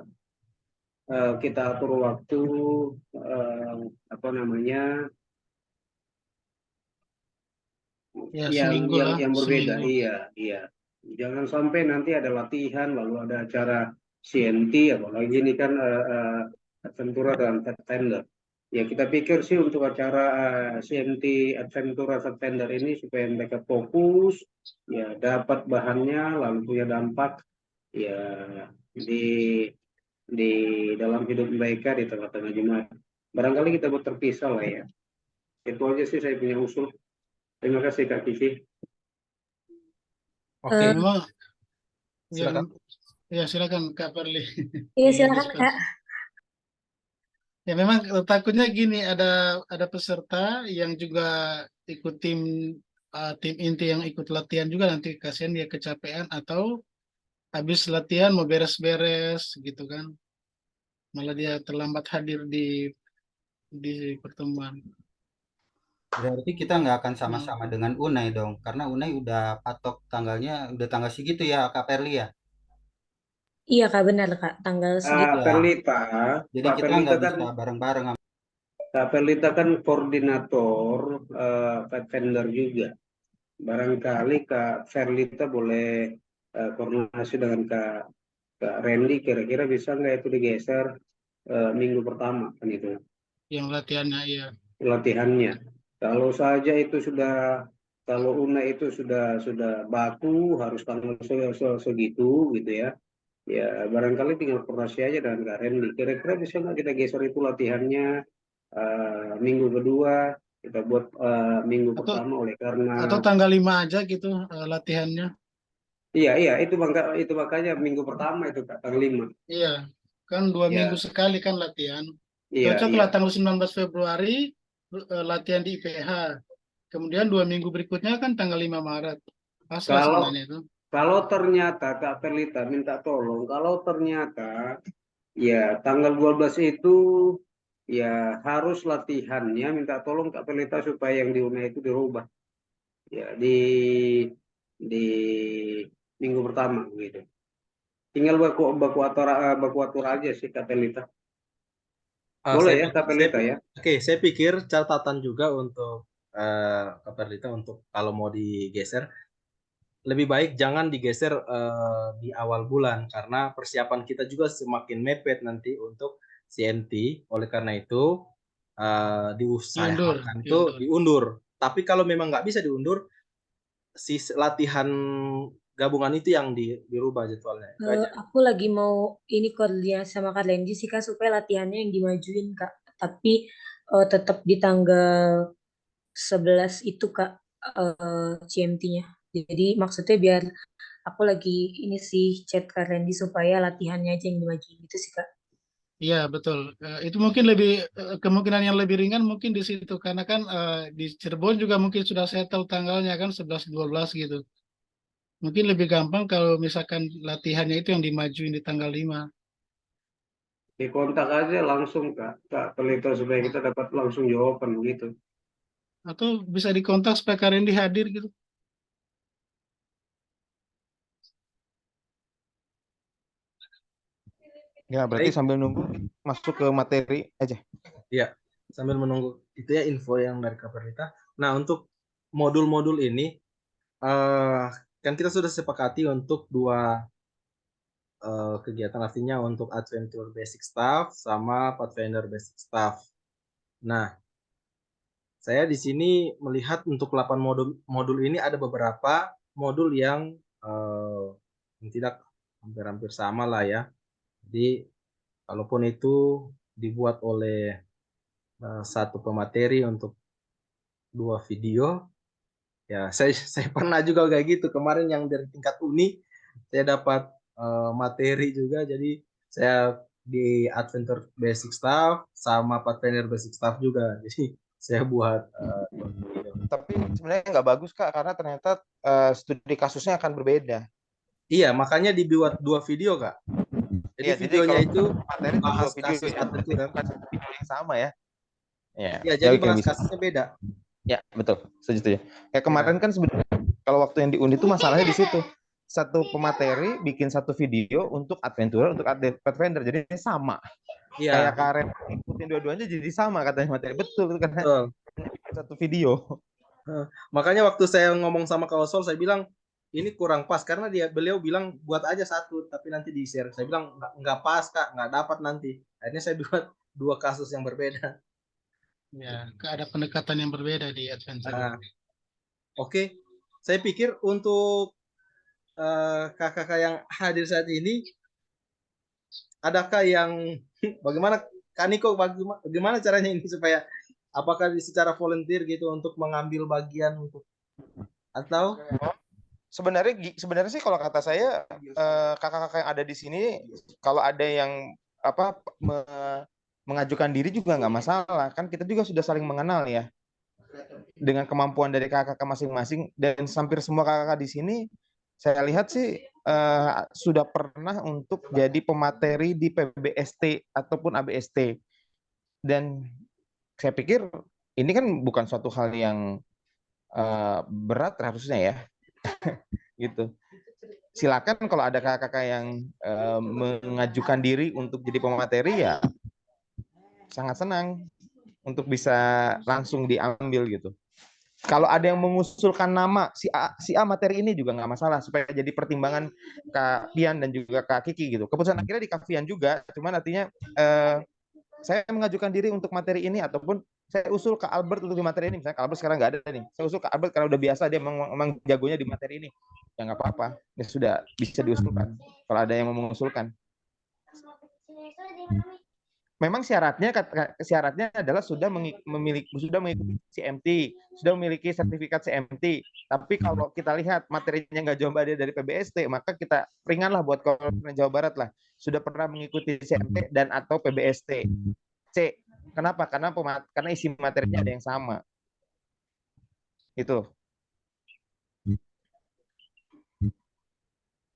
kita atur waktu apa namanya Ya, seminggu lah, yang berbeda. seminggu. Iya, iya. Jangan sampai nanti ada latihan lalu ada acara CNT, apalagi ini kan Adventura dan Pathfinder. Ya kita pikir sih untuk acara CNT Adventura Pathfinder ini supaya mereka fokus, ya dapat bahannya, lalu punya dampak ya di di dalam hidup mereka di tengah-tengah jemaat. Barangkali kita buat terpisah lah ya. Itu aja sih saya punya usul. Terima kasih Kak Kiki. Oke, Ya, Eh, memang ya, silakan. ya silakan Kak Perli. Iya Ingin silakan diskusi. Kak. Ya memang takutnya gini ada peserta yang juga ikut tim inti yang ikut latihan juga nanti kasihan dia kecapean atau habis latihan mau beres-beres gitu kan. Malah dia terlambat hadir di pertemuan. Berarti kita nggak akan Hmm. sama-sama dengan Unai dong, karena Unai udah patok tanggalnya, udah tanggal segitu ya, Kak Perli ya. Iya Kak benar Kak, tanggal segitu. Ya, Perlita, jadi Pak kita Perlita nggak kan bisa bareng-bareng. Kak Perlita kan koordinator vendor juga. Barangkali Kak Perlita boleh koordinasi dengan Kak Randy, kira-kira bisa nggak itu digeser minggu pertama kan itu Yang latihannya iya. latihannya. Kalau saja itu kalau UNA itu sudah baku harus tanggal segitu gitu ya. Ya barangkali tinggal koordinasi aja dengan Kak Randy. Kira-kira bisa nggak kita geser itu latihannya minggu kedua, kita buat minggu Atau pertama oleh karena tanggal 5 aja gitu latihannya. iya itu makanya minggu pertama itu Kak, tanggal 5. Iya, kan 2 minggu Ya, sekali kan latihan. iya, Cocok iya. lah tanggal 19 Februari latihan di IPH. Kemudian 2 minggu berikutnya kan tanggal 5 Maret. Pas lah Kalau sebenarnya itu. kalau ternyata Kak Perlita minta tolong, kalau ternyata ya tanggal 12 itu ya harus latihannya minta tolong Kak Pelita supaya yang di UNA itu dirubah ya di minggu pertama gitu. Tinggal baku atur aja sih Kak Pelita. Boleh Saya ya pikir, Kak Pelita ya? oke, saya pikir catatan juga untuk Kak Perdita untuk kalau mau digeser, lebih baik jangan digeser di awal bulan karena persiapan kita juga semakin mepet nanti untuk CMT. Oleh karena itu Diundur, diusahakan itu diundur. diundur. Tapi kalau memang nggak bisa diundur, si latihan gabungan itu yang dirubah jadwalnya. Itu aja. Aku lagi mau ini koordinasi sama Kak Lendi sih Kak supaya latihannya yang dimajuin Kak. Tapi tetap di tanggal 11 itu Kak CMT-nya. Jadi maksudnya biar aku lagi ini sih chat Kak Lendi supaya latihannya aja yang dimajuin gitu sih Kak. Iya, betul. Itu mungkin lebih kemungkinan yang lebih ringan mungkin di situ karena kan di Cirebon juga mungkin sudah settle tanggalnya kan 11 12 gitu. Mungkin lebih gampang kalau misalkan latihannya itu yang dimajuin di tanggal 5. Dikontak aja langsung Kak Pelita supaya kita dapat langsung jawaban gitu. Atau bisa dikontak supaya Kak Randy hadir gitu. Ya, berarti Baik, sambil nunggu masuk ke materi aja. ya sambil menunggu itu ya info yang dari Kak Perdita. Nah untuk modul-modul ini kan kita sudah sepakati untuk dua kegiatan artinya untuk Adventure Basic Staff sama Pathfinder Basic Staff. Nah, saya di sini melihat untuk 8 modul ini ada beberapa modul yang tidak hampir-hampir sama lah ya. Jadi, kalaupun itu dibuat oleh satu pemateri untuk 2 video, ya saya pernah juga kayak gitu kemarin yang dari tingkat uni saya dapat materi juga jadi saya di Adventure Basic Staff sama Pathfinder Basic Staff juga jadi saya buat 2 video. Tapi sebenarnya nggak bagus Kak karena ternyata studi kasusnya akan berbeda. Iya makanya dibuat 2 video Kak, jadi Iya, jadi videonya kalau itu materi itu 2 bahas video kasus ya, berarti Adventure. bukan satu video yang sama ya. Ya, Ya ya jadi oke bahas bisa. kasusnya beda Ya, betul. Setuju. Kayak kemarin ya. kan sebenarnya kalau waktu yang di Uni itu masalahnya di situ. Satu pemateri bikin satu video untuk Adventurer, untuk Pathfinder. Jadi ini sama. Kayak Iya Karen ikutin dua-duanya jadi sama katanya materi. Betul, karena betul. satu video. Makanya waktu saya ngomong sama Kak Osol, saya bilang ini kurang pas karena beliau bilang buat aja satu, tapi nanti di share. Saya bilang nggak pas Kak, nggak dapat nanti. Akhirnya saya buat 2 kasus yang berbeda. Ya, ada pendekatan yang berbeda di Adventure. Nah, oke, saya pikir untuk kakak-kakak yang hadir saat ini, adakah yang bagaimana Kak Niko, bagaimana caranya ini supaya apakah secara volunteer gitu untuk mengambil bagian untuk atau Sebenarnya sih kalau kata saya kakak-kakak yang ada di sini kalau ada yang mengajukan diri juga nggak masalah kan kita juga sudah saling mengenal ya dengan kemampuan dari kakak-kakak masing-masing dan hampir semua kakak-kakak di sini saya lihat sih sudah pernah untuk jadi pemateri di PBST ataupun ABST dan saya pikir ini kan bukan suatu hal yang berat harusnya ya gitu. Silakan kalau ada kakak-kakak yang mengajukan diri untuk jadi pemateri ya sangat senang untuk bisa langsung diambil gitu. Kalau ada yang mengusulkan nama si A materi ini juga nggak masalah supaya jadi pertimbangan Kak Pian dan juga Kak Kiki gitu. Keputusan akhirnya di Kak Pian juga, cuman artinya saya mengajukan diri untuk materi ini ataupun Saya usul ke Albert untuk di materi ini, misalnya Albert sekarang nggak ada nih, saya usul ke Albert karena udah biasa dia memang jagonya di materi ini, ya nggak apa-apa, ya sudah bisa diusulkan kalau ada yang mau mengusulkan. Memang syaratnya adalah sudah mengikuti CMT, sudah memiliki sertifikat CMT. Tapi kalau kita lihat materinya nggak jauh beda dari PBST, maka kita ringanlah buat Kabupaten Jawa Barat lah. Sudah pernah mengikuti CMT dan atau PBST. C. Kenapa? Karena isi materinya ada yang sama. Itu.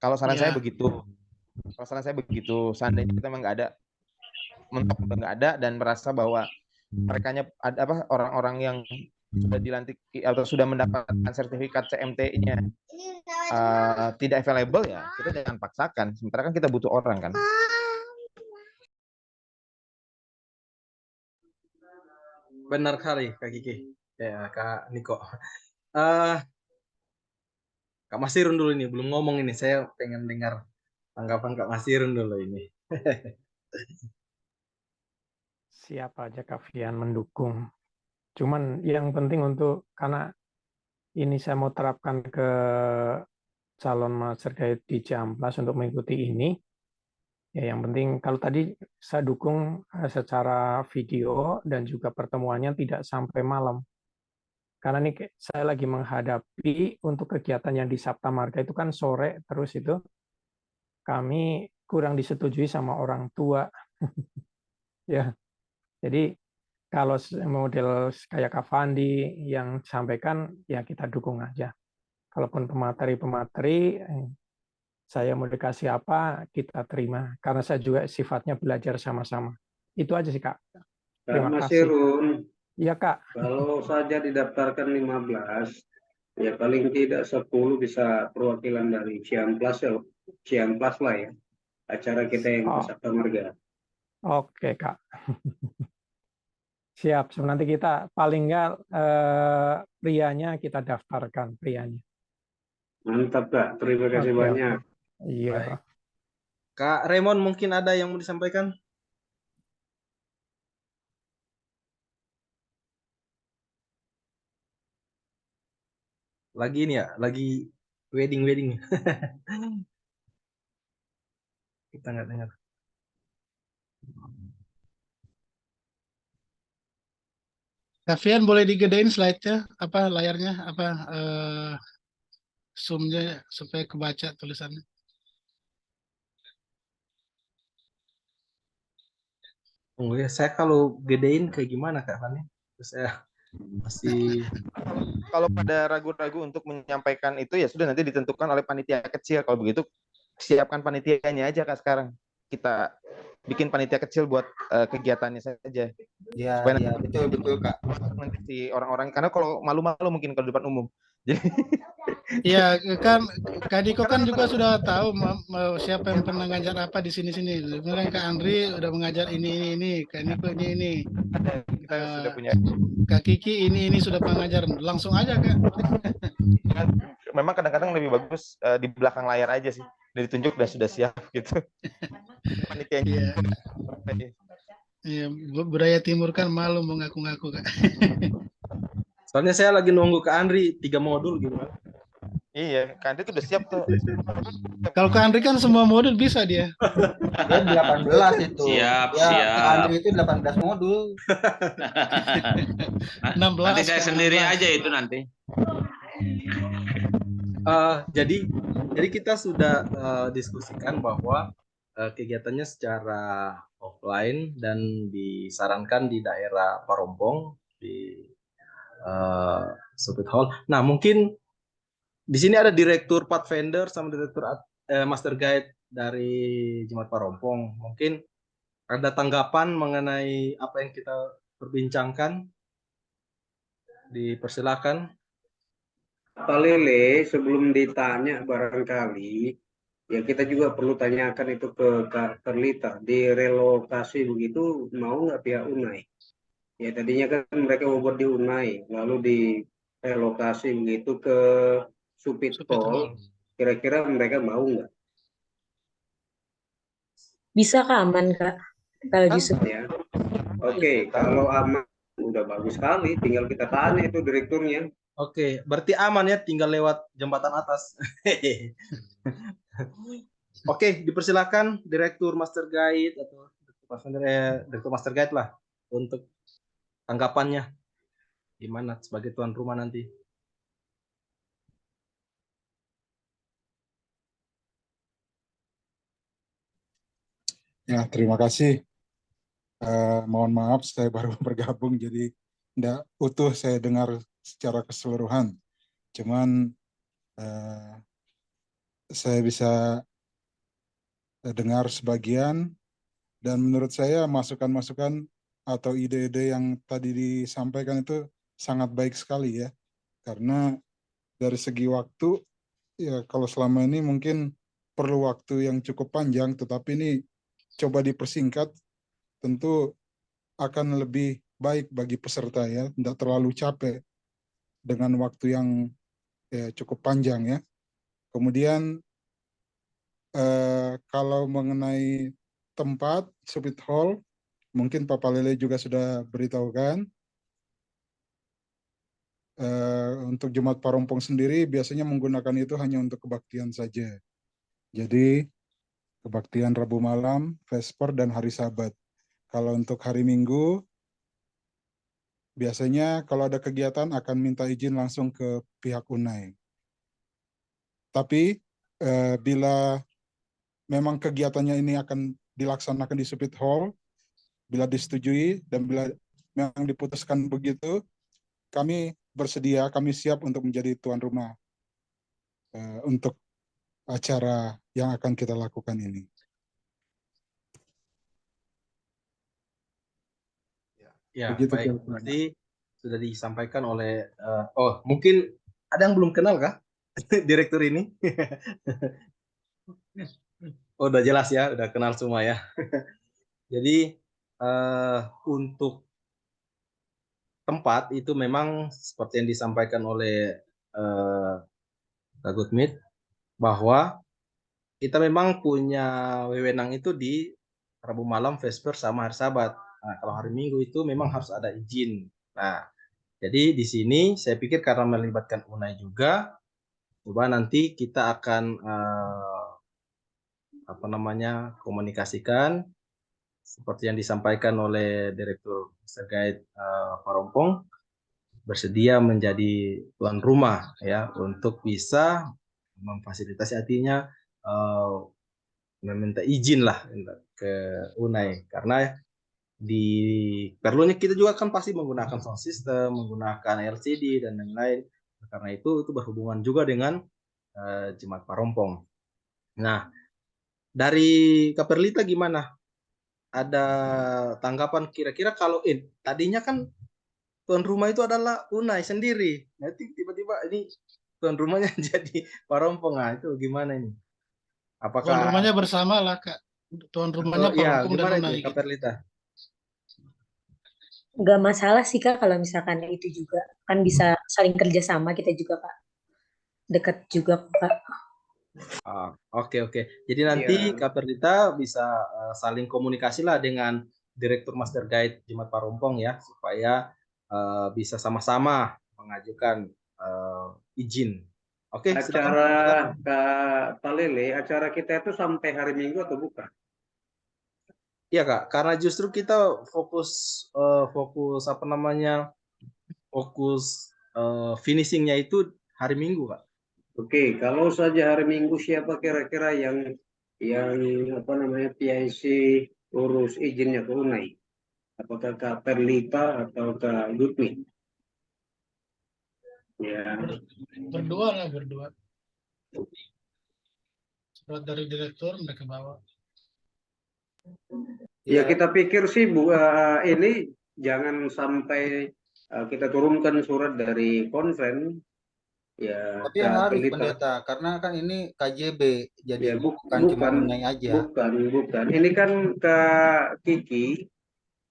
Kalau saran saya begitu. Seandainya kita memang nggak ada, mentok nggak ada dan merasa bahwa mereka ada orang-orang yang sudah dilantik atau sudah mendapatkan sertifikat CMT-nya tidak available, ya kita jangan paksakan. Sementara kan kita butuh orang kan. Benar kali Kak Kiki, ya Kak Niko. Kak Masirun dulu ini belum ngomong ini, saya pengen dengar tanggapan Kak Masirun dulu ini. Siapa aja Kak Fian mendukung. Cuman yang penting karena ini saya mau terapkan ke calon Master Guide di Ciamplas untuk mengikuti ini. Ya, yang penting kalau tadi saya dukung secara video dan juga pertemuannya tidak sampai malam. Karena ini saya lagi menghadapi untuk kegiatan yang di Sabta Marga itu kan sore terus itu kami kurang disetujui sama orang tua. Ya. Jadi kalau model kayak Kak Fandi yang sampaikan, ya kita dukung aja. Kalaupun pemateri, saya mau dikasih apa, kita terima. Karena saya juga sifatnya belajar sama-sama. Itu aja sih, Kak. Terima Mas kasih. Irun, Iya, Kak. kalau saja didaftarkan 15, ya paling tidak 10 bisa perwakilan dari Ciamplas lah ya. Acara kita yang di Sabta Marga. Oke, Kak. Siap. So, nanti kita paling nggak prianya kita daftarkan prianya. Mantap Kak, terima kasih banyak. Iya. Baik. Kak Raymond mungkin ada yang mau disampaikan? Lagi ini ya, lagi wedding. Kita nggak dengar. Kavian boleh digedein slide-nya, layarnya, zoom-nya supaya kebaca tulisannya. Oh ya, saya kalau gedein kayak gimana Kak Fani? Saya masih kalau pada ragu-ragu untuk menyampaikan itu, ya sudah nanti ditentukan oleh panitia kecil. Kalau begitu siapkan panitianya aja Kak sekarang. Kita bikin panitia kecil buat kegiatannya saja. Ya, supaya betul Kak. Nanti si orang-orang, karena kalau malu-malu mungkin kalau di depan umum. Iya, kan Kak Diko kan juga sudah tahu siapa yang pernah ngajar apa di sini-sini. Sebenarnya Kak Andri udah mengajar ini, Kak Niko ini. Kita sudah punya. Kak Kiki ini sudah pernah ngajar. Langsung aja Kak. Memang kadang-kadang lebih bagus di belakang layar aja sih. Udah ditunjuk dan sudah siap gitu. Iya. Iya, budaya timur kan malu mau ngaku-ngaku Kak. Soalnya saya lagi nunggu Kak Andri 3 modul gimana? Iya, Kak Andri tuh udah siap tuh. Kalau Kak Andri kan semua modul bisa dia. Dia 18 itu. Siap. Kak Andri itu 18 modul. 16. Nanti saya sendiri aja itu nanti. Jadi kita sudah diskusikan bahwa kegiatannya secara offline dan disarankan di daerah Parompong di Supit Hall. Nah, mungkin di sini ada direktur Pathfinder sama direktur Master Guide dari Jemaat Parompong. Mungkin ada tanggapan mengenai apa yang kita perbincangkan? Dipersilakan. Pak Lele, sebelum ditanya barangkali, ya kita juga perlu tanyakan itu ke Kak Terlita. Di relokasi begitu, mau nggak pihak UNAI? Ya tadinya kan mereka bobot di UNAI, lalu di relokasi begitu ke Supit Hall. Kira-kira mereka mau nggak? Bisa Kak, aman Kak. Kalau di Ya. Oke, kalau aman udah bagus sekali. Tinggal kita tanya itu direkturnya. Oke, berarti aman ya, tinggal lewat jembatan atas. Oke, dipersilakan Direktur Master Guide atau Direktur Master Guide lah untuk tanggapannya gimana sebagai tuan rumah nanti. Ya, terima kasih. Mohon maaf, saya baru bergabung, jadi tidak utuh saya dengar secara keseluruhan. Cuman saya bisa dengar sebagian, dan menurut saya masukan-masukan atau ide-ide yang tadi disampaikan itu sangat baik sekali ya. Karena dari segi waktu, ya kalau selama ini mungkin perlu waktu yang cukup panjang, tetapi ini coba dipersingkat, tentu akan lebih baik bagi peserta ya, tidak terlalu capek dengan waktu yang cukup panjang ya. Kemudian kalau mengenai tempat Supit Hall, mungkin Pak Palele juga sudah beritahukan. Untuk Jumat Parompong sendiri biasanya menggunakan itu hanya untuk kebaktian saja. Jadi kebaktian Rabu malam, Vesper, dan hari Sabat. Kalau untuk hari Minggu, biasanya kalau ada kegiatan akan minta izin langsung ke pihak UNAI. Tapi bila memang kegiatannya ini akan dilaksanakan di Supit Hall, bila disetujui dan bila memang diputuskan begitu, kami bersedia, kami siap untuk menjadi tuan rumah untuk acara yang akan kita lakukan ini. Ya, begitu, baik. Berarti sudah disampaikan oleh, mungkin ada yang belum kenal kah direktur ini? Oh, udah jelas ya, udah kenal semua ya. Jadi untuk tempat itu memang seperti yang disampaikan oleh Kak Gutmit, bahwa kita memang punya wewenang itu di Rabu malam, Vesper, sama hari Sabat. Nah, kalau hari Minggu itu memang harus ada izin. Nah, jadi di sini saya pikir karena melibatkan UNAI juga, coba nanti kita akan komunikasikan seperti yang disampaikan oleh Direktur Master Guide Parompong, bersedia menjadi tuan rumah ya untuk bisa memfasilitasi, artinya meminta izin lah ke UNAI, karena perlunya kita juga kan pasti menggunakan sound system, menggunakan LCD dan lain-lain. Karena itu berhubungan juga dengan Jemaat Parompong. Nah, dari Kak Perlita gimana? Ada tanggapan kira-kira kalau tadinya kan tuan rumah itu adalah UNAI sendiri. Nanti tiba-tiba ini tuan rumahnya jadi Parompong. Nah, itu gimana ini? Apakah Tuan rumahnya bersama lah, Kak. Tuan rumahnya Parompong dan UNAI. Kak Perlita? Nggak masalah sih Kak kalau misalkan itu juga. Kan bisa saling kerjasama kita juga Kak. Dekat juga Kak. Oke. Jadi nanti Kak Perlita bisa saling komunikasi lah dengan Direktur Master Guide Jemaat Parompong ya, supaya bisa sama-sama mengajukan izin. Oke. Acara Kak Palele, acara kita itu sampai hari Minggu atau bukan? Iya Kak, karena justru kita fokus finishingnya itu hari Minggu Kak. Oke, kalau saja hari Minggu, siapa kira-kira yang PIC urus izinnya ke UNAI? Apakah Kak Perlita atau Kak Gutmi? Ya. Berdua. Surat dari direktur mereka bawa. Ya kita pikir sih ini jangan sampai kita turunkan surat dari konven. Ya, tapi yang harus pendeta, karena kan ini KJB, jadi ya, bukan cuma UNAI aja. Bukan. Ini kan Kak Kiki,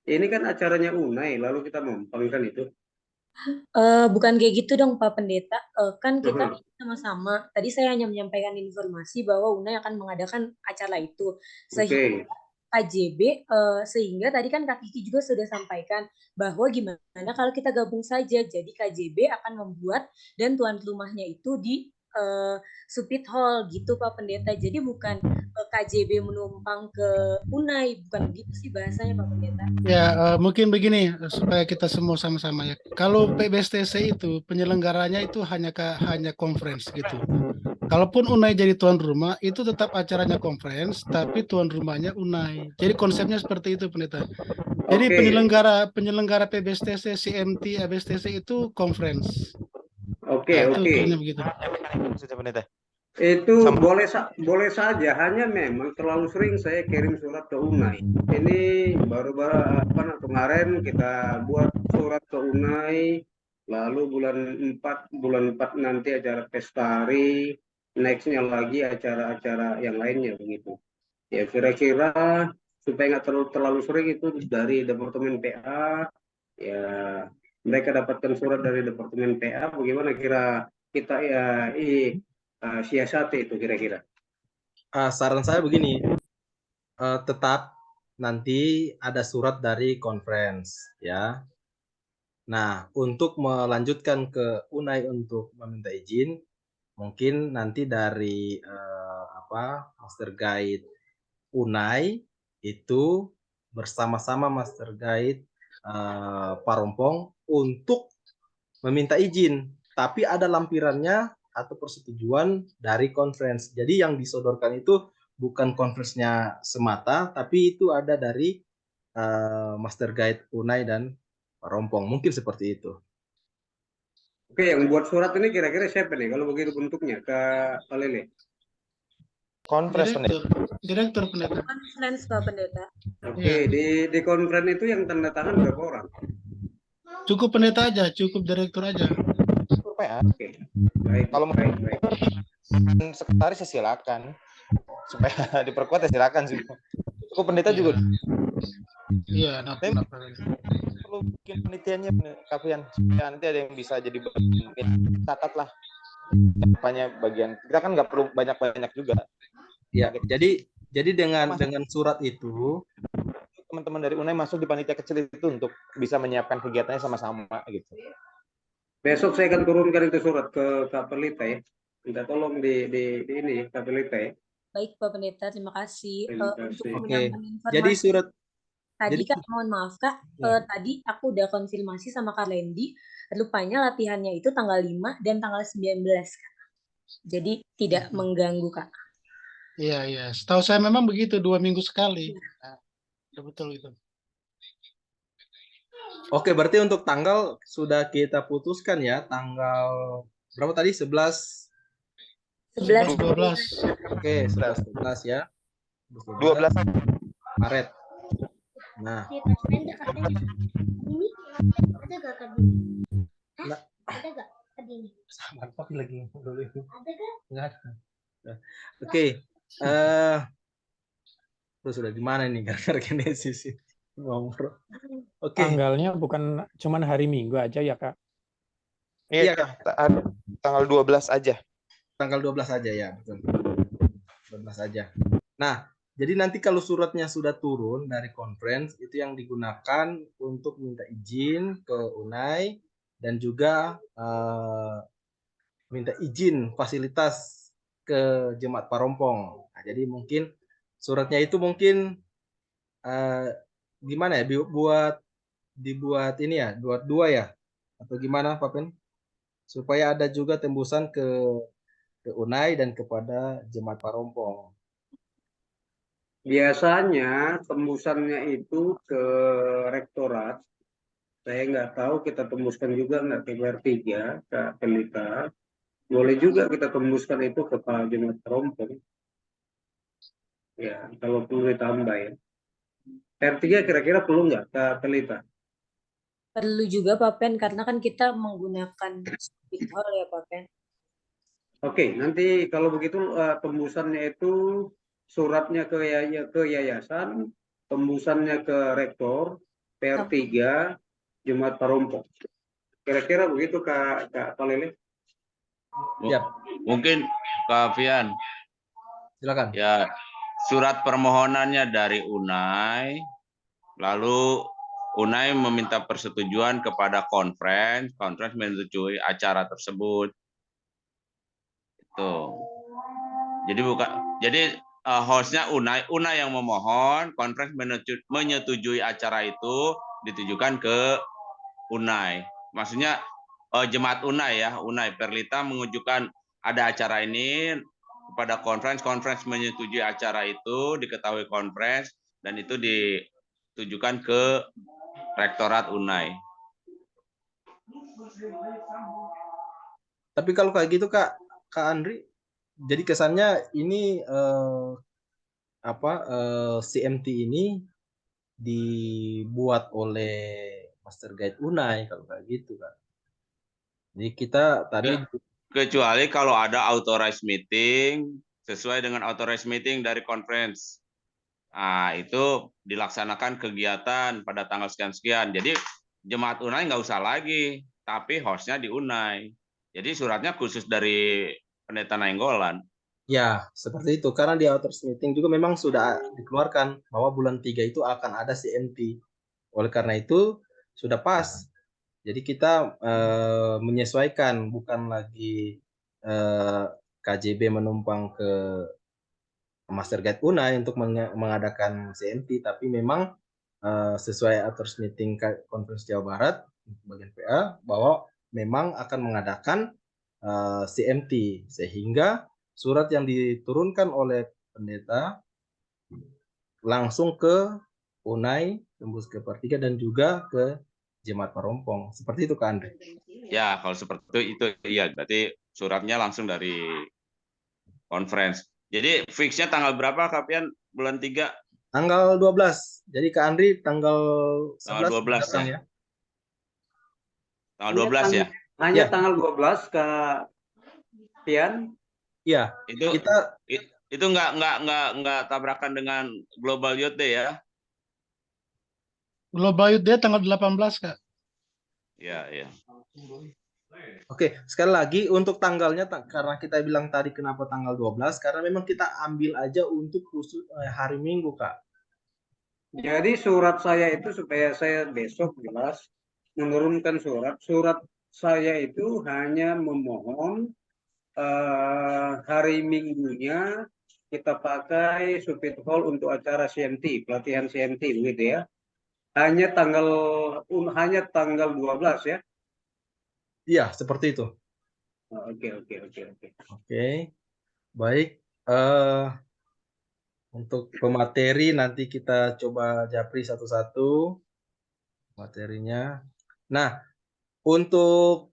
ini kan acaranya UNAI, lalu kita mempanggilkan itu. Bukan kayak gitu dong Pak Pendeta. Kan kita sama-sama. Tadi saya hanya menyampaikan informasi bahwa UNAI akan mengadakan acara itu. Sehingga KJB, sehingga tadi kan Kak Kiki juga sudah sampaikan bahwa gimana kalau kita gabung saja. Jadi KJB akan membuat dan tuan rumahnya itu di Supit Hall gitu Pak Pendeta. Jadi bukan KJB menumpang ke Unai, bukan begitu sih bahasanya Pak Pendeta. Ya, mungkin begini supaya kita semua sama-sama ya. Kalau PBSTC itu penyelenggaranya itu hanya conference gitu. Kalaupun Unai jadi tuan rumah, itu tetap acaranya conference, tapi tuan rumahnya Unai. Jadi konsepnya seperti itu, Pendeta. Jadi Oke. penyelenggara PBSTC, CMT, ABSTC itu conference. Oke, Nah, itu oke. kayaknya begitu. Sudah pendeta. Itu Sama. boleh saja, hanya memang terlalu sering saya kirim surat ke Unai. Ini baru-baru kemarin kita buat surat ke Unai, lalu bulan 4 nanti acara pestari, nextnya lagi acara-acara yang lainnya begitu. Ya kira-kira supaya nggak terlalu sering itu dari Departemen PA, ya mereka dapatkan surat dari Departemen PA, bagaimana kira kita siasati itu kira-kira. Saran saya begini, tetap nanti ada surat dari conference ya. Nah, untuk melanjutkan ke Unai untuk meminta izin, mungkin nanti dari Master Guide Unai itu bersama-sama Master Guide Parompong untuk meminta izin, tapi ada lampirannya atau persetujuan dari conference. Jadi yang disodorkan itu bukan conference-nya semata, tapi itu ada dari Master Guide Unai dan Parompong. Mungkin seperti itu. Oke, yang buat surat ini kira-kira siapa nih kalau begitu bentuknya, Kak Lele? Conference pendeta. Direktur Pendeta. Conference Pak Pendeta. Oke, di conference itu yang tanda tangan berapa orang? Cukup pendeta aja, cukup direktur aja. PA. Oke, baik. Kalau mau baik. sekretaris ya silakan. Supaya diperkuat ya silakan sih. Cukup pendeta juga. Iya, Tapi perlu bikin penelitiannya Kapian supaya nanti ada yang bisa jadi catat lah. Apanya bagian kita kan nggak perlu banyak-banyak juga. Ya, jadi dengan surat itu teman-teman dari Unai masuk di panitia kecil itu untuk bisa menyiapkan kegiatannya sama-sama gitu. Besok saya akan turunkan itu surat ke Kak Pelita ya. Minta tolong di ini Kak Pelita ya. Baik Pak Pendeta, terima kasih. Terima Untuk kasih. menambahkan informasi. Jadi surat Tadi Kak, mohon maaf Kak, tadi aku udah konfirmasi sama Kak Lendi, rupanya latihannya itu tanggal 5 dan tanggal 19 Kak. Jadi tidak mengganggu Kak. Iya. Setahu saya memang begitu, 2 minggu sekali. Nah, betul itu. Oke, berarti untuk tanggal sudah kita putuskan ya, tanggal berapa tadi? 11. 11. Oke, 11 ya. 12 Maret. Nah, Ini ada gak Kak Dini? Hah? Ada gak Kak Dini? sama Pak lagi dulu itu. Ada gak? Enggak ada. Oke. Terus sudah gimana nih gara-gara Genesis ini? Oke. Tanggalnya bukan cuman hari Minggu aja ya, Kak? Iya, tanggal 12 aja. Tanggal 12 aja ya, betul. 12 aja. Nah, jadi nanti kalau suratnya sudah turun dari conference, itu yang digunakan untuk minta izin ke Unai dan juga minta izin fasilitas ke Jemaat Parompong. Nah, jadi mungkin suratnya itu mungkin gimana ya, dibuat ini ya, buat 2 ya, atau gimana Pak Pen? Supaya ada juga tembusan ke Unai dan kepada Jemaat Parompong. Biasanya tembusannya itu ke rektorat. Saya nggak tahu kita tembuskan juga nggak ke WR3, Kak Pelita. Boleh juga kita tembuskan itu ke Pak Jemaat Parompong. Ya, kalau perlu ditambah ya. R3 kira-kira perlu nggak Kak Pelita? Perlu juga Pak Pen, karena kan kita menggunakan Supit Hall ya Pak Pen. Oke, nanti kalau begitu tembusannya itu suratnya ke yayasan, tembusannya ke rektor, PR3, Jemaat Parompong. Kira-kira begitu Kak Lele? Ya. Mungkin Kak Fian. Silakan. Ya, surat permohonannya dari UNAI, lalu UNAI meminta persetujuan kepada conference menyetujui acara tersebut. Itu. Jadi hostnya UNAI yang memohon, conference menyetujui acara itu ditujukan ke UNAI. Maksudnya jemaat UNAI ya, UNAI Perlita mengajukan ada acara ini kepada conference menyetujui acara itu, diketahui conference dan itu ditujukan ke Rektorat UNAI. Tapi kalau kayak gitu Kak Andri, jadi kesannya ini CMT ini dibuat oleh Master Guide UNAI kalau kayak gitu Kak. Jadi kita tadi kecuali kalau ada authorized meeting sesuai dengan authorized meeting dari conference. Nah, itu dilaksanakan kegiatan pada tanggal sekian-sekian. Jadi jemaat UNAI nggak usah lagi, tapi hostnya di UNAI. Jadi suratnya khusus dari Pendeta Nainggolan. Ya, seperti itu. Karena di authors meeting juga memang sudah dikeluarkan bahwa bulan 3 itu akan ada CMT. Oleh karena itu sudah pas. Jadi kita menyesuaikan, bukan lagi KJB menumpang ke Master Guide UNAI untuk mengadakan CMT, tapi memang sesuai authors meeting Konferensi Jawa Barat bagian PA bahwa memang akan mengadakan CMT, sehingga surat yang diturunkan oleh pendeta langsung ke UNAI, tembus ke Pertiga dan juga ke Jemaat Parompong. Seperti itu Kak Andre. Ya, kalau seperti itu iya, berarti suratnya langsung dari conference. Jadi fixnya tanggal berapa Kak Pian? Bulan 3? Tanggal 12. Jadi Kak Andri tanggal 11 12 datang ya. Tanggal 12 ya? Hanya Ya. tanggal 12 Kak Pian. Iya. Itu nggak tabrakan dengan Global Youth Day ya? Global Youth Day tanggal 18 Kak. Iya. Oke, sekali lagi untuk tanggalnya karena kita bilang tadi kenapa tanggal 12 karena memang kita ambil aja untuk khusus hari Minggu, Kak. Jadi surat saya itu supaya saya besok jelas menurunkan surat saya itu hanya memohon hari Minggunya kita pakai Supit Hall untuk acara CMT, pelatihan CMT begitu ya. Hanya tanggal 12 ya. Iya, seperti itu. Oke. Oke. Baik, untuk pemateri nanti kita coba japri satu-satu materinya. Nah, untuk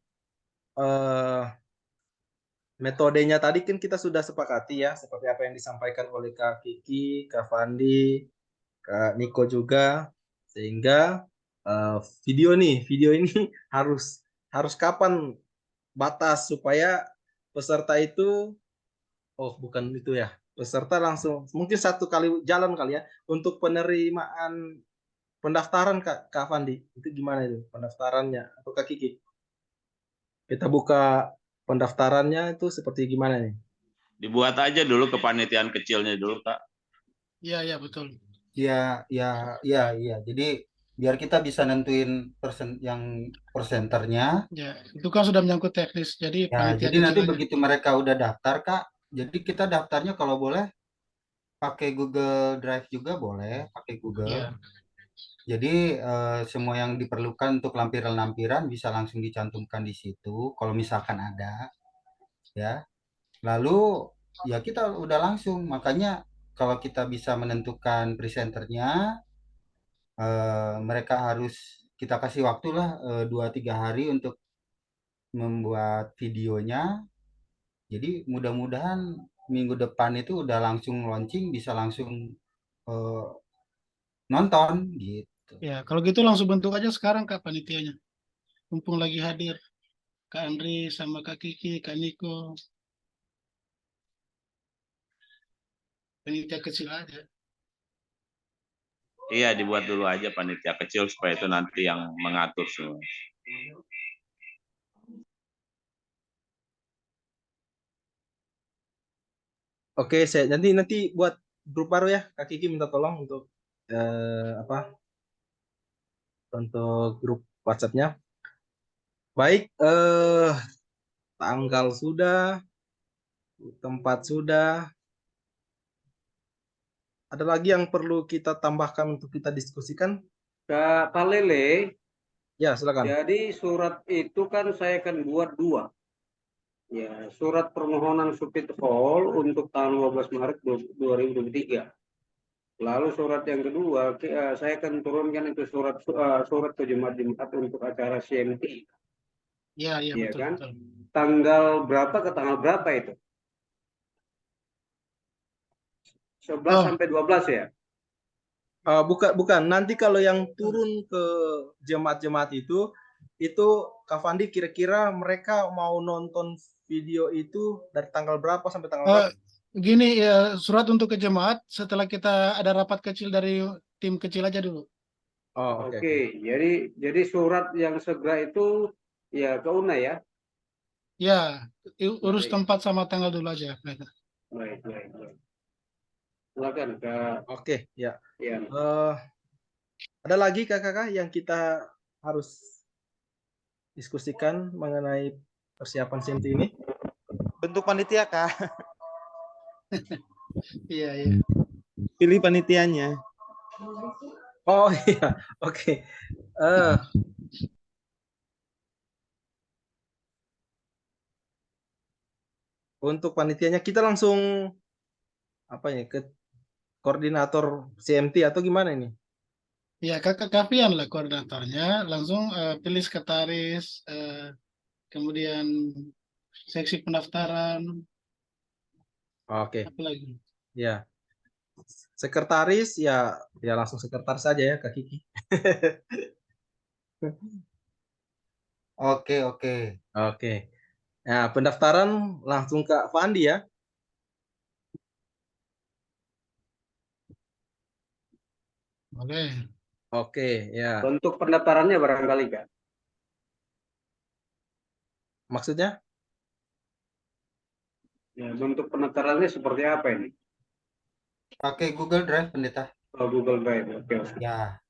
metodenya tadi kan kita sudah sepakati ya, seperti apa yang disampaikan oleh Kak Kiki, Kak Fandi, Kak Niko juga, sehingga video ini harus kapan batas supaya peserta itu, bukan itu ya, peserta langsung mungkin satu kali jalan kali ya untuk penerimaan pendaftaran Kak Fandi, itu gimana itu pendaftarannya atau Kak Kiki? Kita buka pendaftarannya itu seperti gimana nih? Dibuat aja dulu kepanitiaan kecilnya dulu, Kak. Iya, betul. Iya. Jadi biar kita bisa nentuin persenternya. Ya, itu kan sudah menyangkut teknis. Jadi Ya, panitia jadi nanti kecil aja. begitu mereka udah daftar, Kak, jadi kita daftarnya kalau boleh pakai Google Drive juga boleh, pakai Google. Iya. Jadi semua yang diperlukan untuk lampiran-lampiran bisa langsung dicantumkan di situ kalau misalkan ada, ya. Lalu ya kita udah langsung, makanya kalau kita bisa menentukan presenternya, mereka harus kita kasih waktu lah 2-3 hari untuk membuat videonya. Jadi mudah-mudahan minggu depan itu udah langsung launching, bisa langsung nonton gitu. Ya, kalau gitu langsung bentuk aja sekarang Kak panitianya. Mumpung lagi hadir Kak Andri sama Kak Kiki, Kak Niko. Panitia kecil aja. Iya, dibuat dulu aja panitia kecil supaya itu nanti yang mengatur semua. Oke, saya nanti buat grup baru ya, Kak Kiki minta tolong untuk untuk grup WhatsApp-nya. Baik, tanggal sudah, tempat sudah. Ada lagi yang perlu kita tambahkan untuk kita diskusikan? Kak Lele, Ya, silakan. jadi surat itu kan saya akan buat 2. Ya, surat permohonan Supit Hall untuk tanggal 12 Maret 2023. Lalu surat yang kedua, saya akan turunkan itu surat ke jemaat-jemaat untuk acara CMT. Iya, iya, Iya betul, kan? betul. Tanggal berapa ke tanggal berapa itu? 11 Oh, sampai 12 ya? Bukan. Nanti kalau yang turun ke jemaat-jemaat itu Kak Fandi kira-kira mereka mau nonton video itu dari tanggal berapa sampai tanggal berapa? gini ya, surat untuk ke jemaat setelah kita ada rapat kecil dari tim kecil aja dulu. Oh, oke. Oke, jadi surat yang segera itu ya ke UNA ya? Ya, urus Baik. tempat sama tanggal dulu aja. Baik. Silakan Kak. Oke, ya. Ya. Ada lagi kakak yang kita harus diskusikan mengenai persiapan CMT ini? Bentuk panitia, Kak. Iya. Pilih panitianya. Oh iya, oke. Untuk panitianya kita langsung ke koordinator CMT atau gimana ini? Ya, Kakak Kavian lah koordinatornya. Langsung pilih sekretaris, kemudian seksi pendaftaran. Oke. Apa lagi? Ya. Sekretaris ya langsung sekretaris saja ya Kak Kiki. Oke. Nah, pendaftaran langsung Kak Fandi ya. Oke, ya. Bentuk pendaftarannya barangkali Kak? Maksudnya? Ya, bentuk pendaftarannya seperti apa ini? Pakai Google Drive, Pendeta. Oh, Google Drive. Oke. Ya.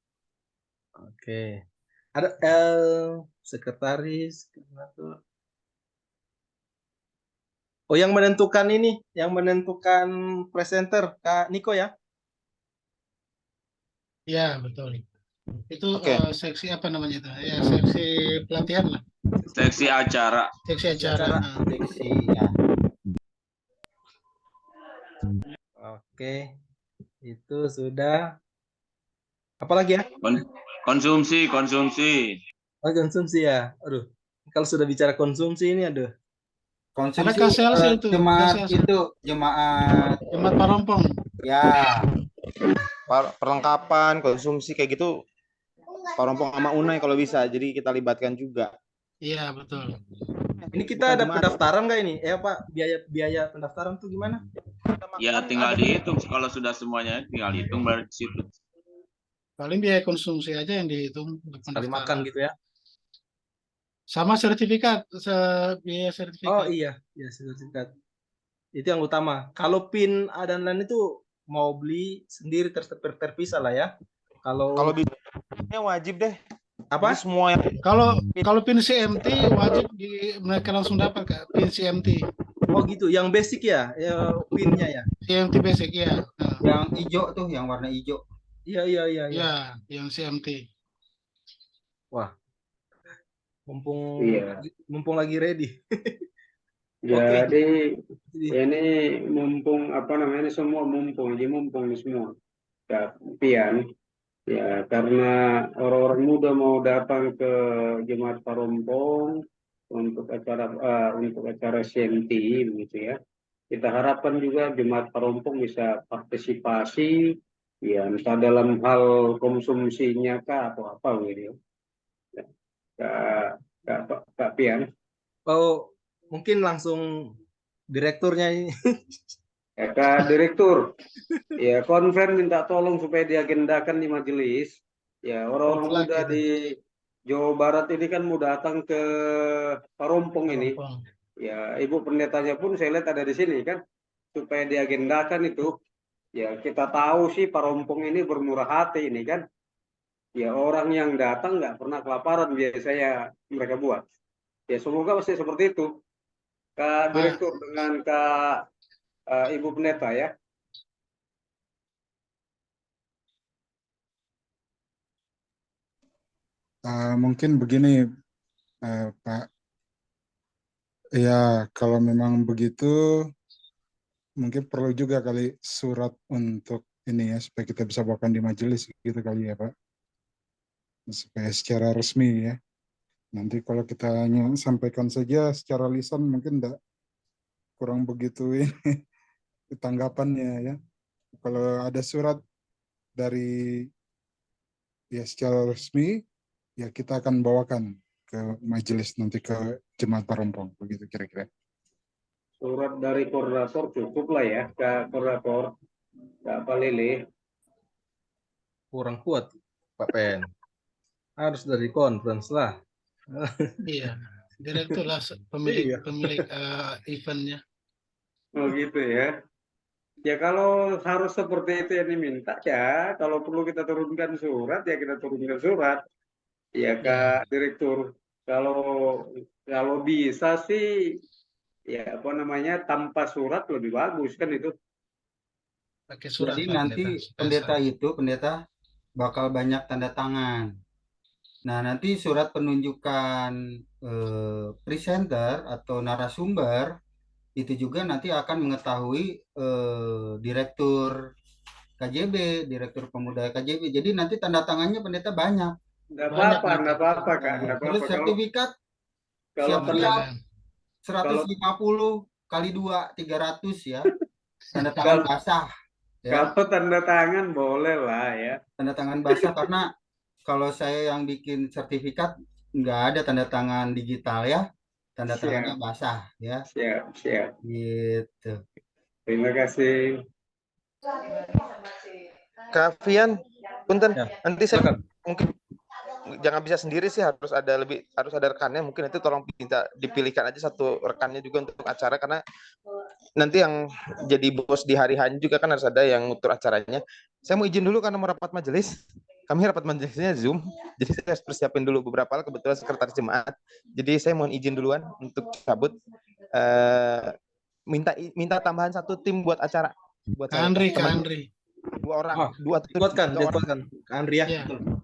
Oke. Ada sekretaris, koordinator. Oh, yang menentukan presenter Kak Niko ya? Ya, betul. Itu Oke. seksi apa namanya itu? Ya, seksi pelatihan lah. Seksi acara. Seksi acara. Seksi ya. Oke. Itu sudah. Apalagi ya? Konsumsi. Oh, konsumsi ya. Aduh. Kalau sudah bicara konsumsi ini aduh. Konsumsi jemaat Parompong. Ya. Perlengkapan, konsumsi kayak gitu Parompong sama UNAI kalau bisa. Jadi kita libatkan juga. Iya, betul. Ini kita ada pendaftaran nggak ini? Pak, biaya pendaftaran tuh gimana? Ya tinggal dihitung kalau sudah semuanya tinggal hitung baru di situ. Paling biaya konsumsi aja yang dihitung. Sekali makan gitu ya? Sama sertifikat, biaya sertifikat. Oh iya, sertifikat. Itu yang utama. Kalau PIN dan lain itu mau beli sendiri terpisah lah ya. Kalau ini wajib deh. Apa? Jadi semua yang kalau PIN CMT wajib mereka langsung dapat Kak, PIN CMT. Oh gitu, yang basic ya, PIN-nya ya. CMT basic ya. Yang hijau tuh, yang warna hijau. Iya. Ya, yang CMT. Wah. Mumpung lagi ready. Jadi ini mumpung ini semua mumpung ini semua. Pian ya karena orang-orang muda mau datang ke jemaat Parompong untuk acara CMT begitu ya. Kita harapkan juga jemaat Parompong bisa partisipasi ya entah dalam hal konsumsinya kah atau apa gitu ya. Kak Pian. Oh, mungkin langsung direkturnya ini. Kak Direktur, ya konferen minta tolong supaya diagendakan di majelis. Ya orang-orang muda di Jawa Barat ini kan mau datang ke Parompong ini. Ya Ibu pendetanya pun saya lihat ada di sini kan, supaya diagendakan itu. Ya kita tahu sih Parompong ini bermurah hati ini kan. Ya orang yang datang nggak pernah kelaparan biasanya mereka buat. Ya semoga pasti seperti itu. Kak Pak, Direktur dengan Ibu Pendeta ya. Mungkin begini, Pak. Ya, kalau memang begitu, mungkin perlu juga kali surat untuk ini ya, supaya kita bisa bawakan di majelis gitu kali ya, Pak. Supaya secara resmi ya. Nanti kalau kita hanya sampaikan saja secara lisan mungkin enggak, kurang begitu ini tanggapannya ya. Kalau ada surat dari ya secara resmi, ya kita akan bawakan ke majelis nanti ke jemaat Parompong begitu kira-kira. Surat dari koordinator cukup lah ya, Kak Koordinator. Kak Pak Lele. Kurang kuat, Pak Pen. Harus dari conference lah. iya, direktur lah pemilik Iya. eventnya. Oh gitu ya. Ya kalau harus seperti itu yang diminta ya, kalau perlu kita turunkan surat ya kita turunkan surat. Ya Kak Direktur. Kalau kalau bisa sih ya apa namanya tanpa surat lebih bagus kan itu. Pakai surat Jadi Pak nanti pendeta bakal banyak tanda tangan. Nah, nanti surat penunjukan presenter atau narasumber itu juga nanti akan mengetahui direktur KJB, direktur pemuda KJB. Jadi nanti tanda tangannya pendeta banyak. Nggak Banyak apa-apa, nggak apa-apa Kak, Nah, nggak terus apa-apa. sertifikat Kalau siap-siap Makanan. 150 kali 2 300 ya. Tanda tangan basah ya. Kalau tanda tangan boleh lah ya. Tanda tangan basah karena kalau saya yang bikin sertifikat nggak ada tanda tangan digital ya, tanda tangannya Siap, basah ya, siap, siap. gitu. Terima kasih. Kak Fian, punten, Ya, nanti saya silakan. mungkin jangan bisa sendiri sih, harus ada rekannya, mungkin nanti tolong minta dipilihkan aja satu rekannya juga untuk acara, karena nanti yang jadi bos di hari H juga kan harus ada yang ngatur acaranya. Saya mau izin dulu karena mau rapat majelis. Kami rapat majelisnya Zoom, jadi saya harus persiapin dulu beberapa hal, kebetulan sekretaris jemaat. Jadi saya mohon izin duluan untuk cabut. Minta tambahan satu tim buat acara. Buat Kak Andri, Kak teman Andri. 2 orang, Oh, dikuatkan Kak Andri ya. Iya. Betul.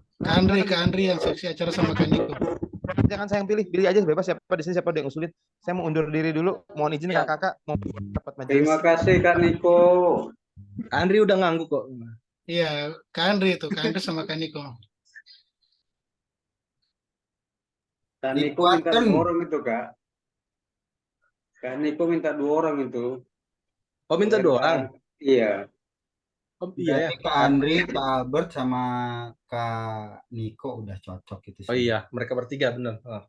Kak Andri yang seksi acara sama Kak Niko. Jangan saya yang pilih aja bebas, siapa di sini siapa yang ngusulin. Saya mau undur diri dulu, mohon izin kakak mau rapat majelis. Terima kasih Kak Niko. Kak Andri udah ngangguk kok. Iya, Kak Andri itu, Kak Andri sama Kak Niko. Kak Niko minta 2 orang itu Kak. Kak Niko minta 2 orang itu. Oh, minta 2 orang. Iya. Oh, iya ya. Berarti Kak Andri, Kak Albert sama Kak Niko udah cocok itu Oh sih. iya, mereka bertiga benar. Oh.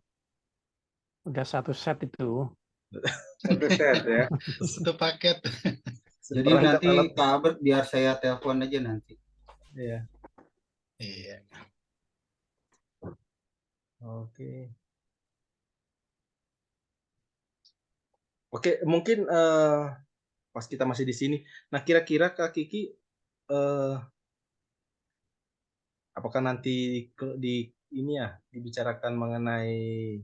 Udah satu set itu. Satu set ya. Satu paket. Jadi nanti Kak Albert biar saya telepon aja nanti. Iya. Iya. Oke. Oke, mungkin pas kita masih di sini. Nah, kira-kira Kak Kiki apakah nanti di ini ya dibicarakan mengenai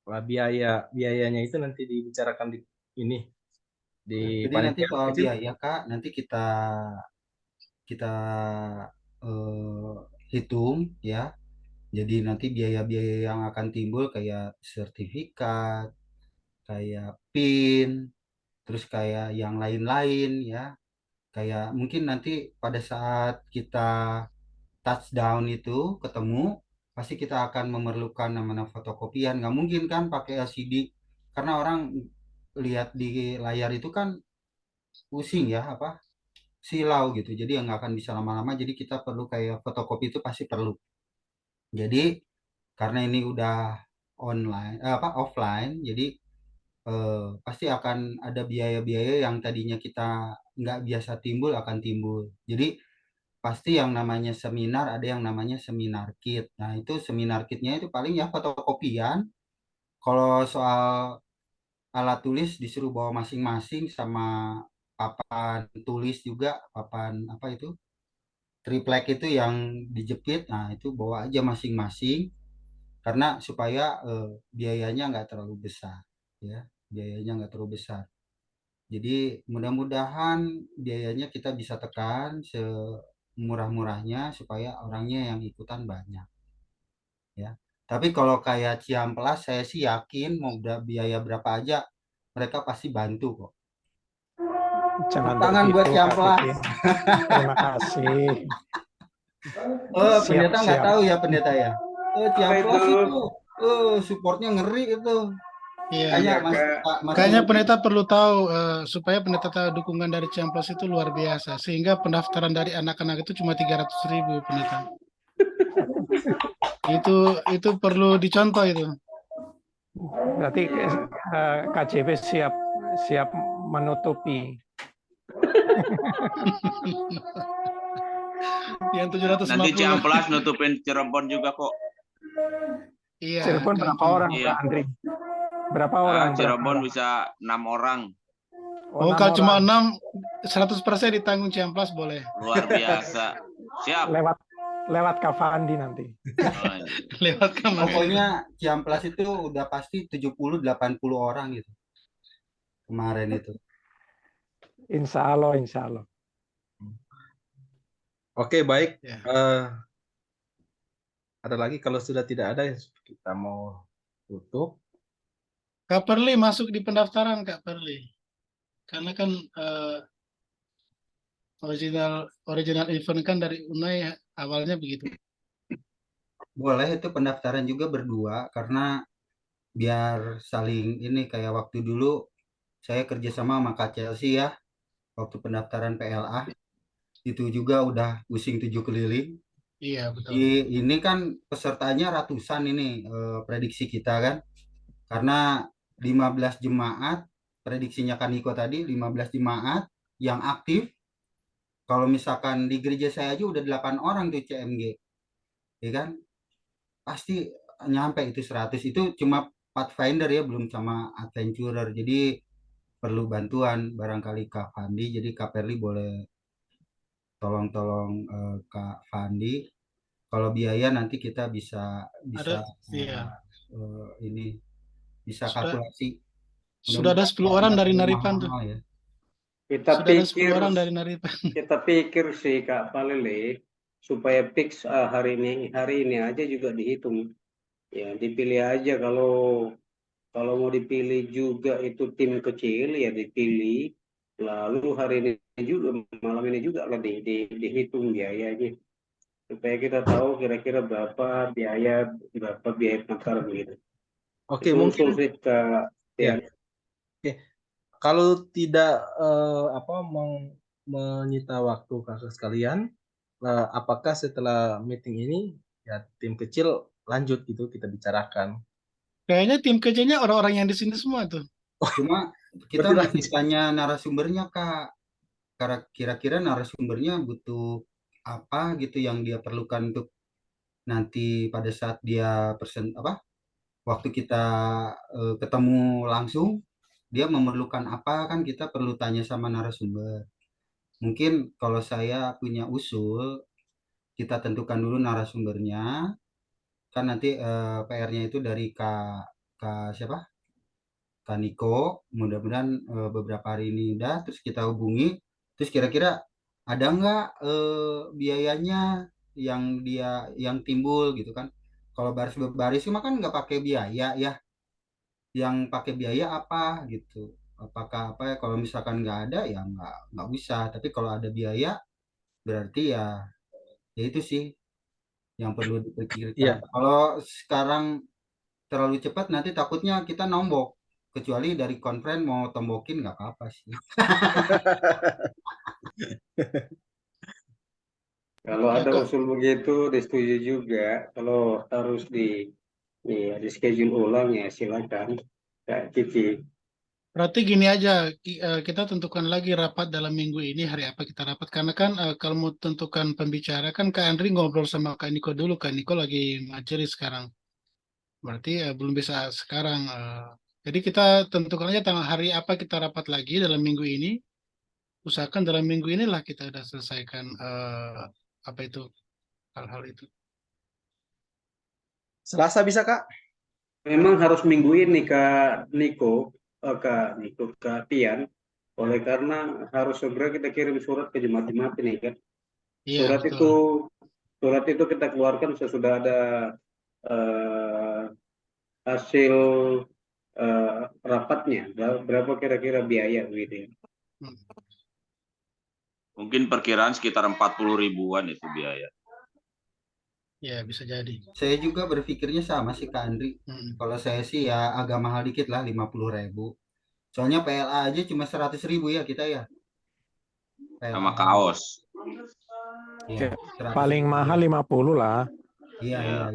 biayanya itu nanti dibicarakan di ini di Jadi nanti panitia soal kecil? biaya Kak, nanti kita hitung ya. Jadi nanti biaya-biaya yang akan timbul kayak sertifikat, kayak PIN, terus kayak yang lain-lain ya. Kayak mungkin nanti pada saat kita touchdown itu ketemu, pasti kita akan memerlukan namanya fotokopian. Nggak mungkin kan pakai LCD, karena orang lihat di layar itu kan pusing ya, apa silau gitu. Jadi yang nggak akan bisa lama-lama. Jadi kita perlu kayak fotokopi itu pasti perlu. Jadi karena ini udah online, apa offline, jadi pasti akan ada biaya-biaya yang tadinya kita nggak biasa timbul akan timbul. Jadi pasti yang namanya seminar ada yang namanya seminar kit. Nah itu seminar kitnya itu paling ya fotokopian. Kalau soal alat tulis disuruh bawa masing-masing sama papan tulis juga, papan apa itu, triplek itu yang dijepit. Nah, itu bawa aja masing-masing karena supaya biayanya nggak terlalu besar, ya, biayanya nggak terlalu besar. Jadi mudah-mudahan biayanya kita bisa tekan semurah-murahnya supaya orangnya yang ikutan banyak, ya. Tapi kalau kayak Ciamplas, saya sih yakin mau biaya berapa aja mereka pasti bantu kok. Jangan Tangan buat begitu, Kak Ciamplas. Kevin. Terima kasih. Oh, Siap, pendeta nggak siap. tahu ya pendeta ya. Oh, Apa Ciamplas itu? itu, supportnya ngeri itu. Iya. Kayaknya Iya, Mas, Kak. Mas Kayaknya Inu- pendeta perlu tahu supaya pendeta tahu dukungan dari Ciamplas itu luar biasa sehingga pendaftaran dari anak-anak itu cuma 300.000 pendeta. Itu perlu dicontoh itu. Berarti KJP siap menutupi. Yang 750. Nanti Ciamplas nutupin Cirebon juga kok. Iya, Cirebon berapa gampang. orang, Iya. Pak Andri? Berapa orang? Cirebon Berapa? bisa 6 orang. Oh, 6 kalau cuma orang. 6, 100% ditanggung Ciamplas boleh. Luar biasa. Siap. Lewat Kavandi nanti. Oh, iya. Lewat kamar. Pokoknya Ciamplas itu udah pasti 70-80 orang gitu. Kemarin itu. Insya Allah, insya Allah. Oke, baik. Ya. Ada lagi kalau sudah tidak ada kita mau tutup. Kak Perli masuk di pendaftaran, Kak Perli. Karena kan original event kan dari Unai awalnya begitu. Boleh itu pendaftaran juga berdua karena biar saling ini kayak waktu dulu saya kerjasama sama Kak Chelsea ya, waktu pendaftaran PLA itu juga udah pusing 7 keliling. Iya, betul. Ini kan pesertanya ratusan ini prediksi kita kan, karena 15 jemaat prediksinya Kaniko tadi 15 jemaat yang aktif. Kalau misalkan di gereja saya aja udah 8 orang tuh CMG, ya kan, pasti nyampe itu 100. Itu cuma Pathfinder ya, belum sama Adventurer. Jadi perlu bantuan barangkali Kak Fandi. Jadi Kak Perli boleh tolong Kak Fandi. Kalau biaya nanti kita bisa Iya. ini bisa Sudah- kalkulasi. Sudah ada 10 orang dari Naripan tuh. Mahal ya. Kita Sudah ada 10 pikir, orang dari Naripan. kita pikir sih Kak Palele supaya fix hari ini aja juga dihitung. Ya, dipilih aja kalau mau dipilih juga itu tim kecil ya dipilih. Lalu hari ini juga malam ini juga lah dihitung biayanya supaya kita tahu kira-kira berapa biaya pendaftaran begitu. Oke, Itu mungkin usul sih, Kak. ya. Oke. Kalau tidak menyita waktu kakak sekalian, apakah setelah meeting ini ya tim kecil lanjut gitu kita bicarakan. Kayaknya tim kerjanya orang-orang yang di sini semua tuh. Cuma kita Berarti masih tanya narasumbernya Kak. Karena kira-kira narasumbernya butuh apa gitu yang dia perlukan untuk nanti pada saat dia waktu kita ketemu langsung dia memerlukan apa, kan kita perlu tanya sama narasumber. Mungkin kalau saya punya usul, kita tentukan dulu narasumbernya, kan nanti PR-nya itu dari Kak siapa? Kak Niko. Mudah-mudahan beberapa hari ini udah, terus kita hubungi, terus kira-kira ada nggak biayanya yang timbul gitu kan. Kalau baris berbaris cuma kan nggak pakai biaya ya, yang pakai biaya apa gitu, apakah apa ya, kalau misalkan nggak ada ya nggak usah, tapi kalau ada biaya berarti ya itu sih yang perlu dipikirkan. Iya. Kalau sekarang terlalu cepat nanti takutnya kita nombok, kecuali dari konfren mau tombokin nggak apa-apa sih. Kalau Ya, ada Kak. usul begitu disetujui juga. Kalau harus di schedule ulang ya silakan Kak Cici. Berarti gini aja, kita tentukan lagi rapat dalam minggu ini, hari apa kita rapat. Karena kan kalau mau tentukan pembicara kan Kak Andri ngobrol sama Kak Niko dulu. Kak Niko lagi ngajarin sekarang. Berarti belum bisa sekarang. Jadi kita tentukan aja tanggal hari apa kita rapat lagi dalam minggu ini. usahakan dalam minggu inilah kita udah selesaikan hal-hal itu. Selasa bisa Kak? Memang harus minggu ini Kak Tian, oleh karena harus segera kita kirim surat ke jemaat-jemaat ini kan. Iya, Surat itu kita keluarkan sesudah ada hasil rapatnya, berapa kira-kira biaya gitu ya. Mungkin perkiraan sekitar 40 ribuan itu biaya. Ya, bisa jadi. Saya juga berpikirnya sama sih Kak Andri. Kalau saya sih ya agak mahal dikit lah, 50.000. Soalnya PLA aja cuma 100.000 ya kita ya. Sama PLA. kaos. Iya, Paling 100.000. mahal 50 lah. Iya.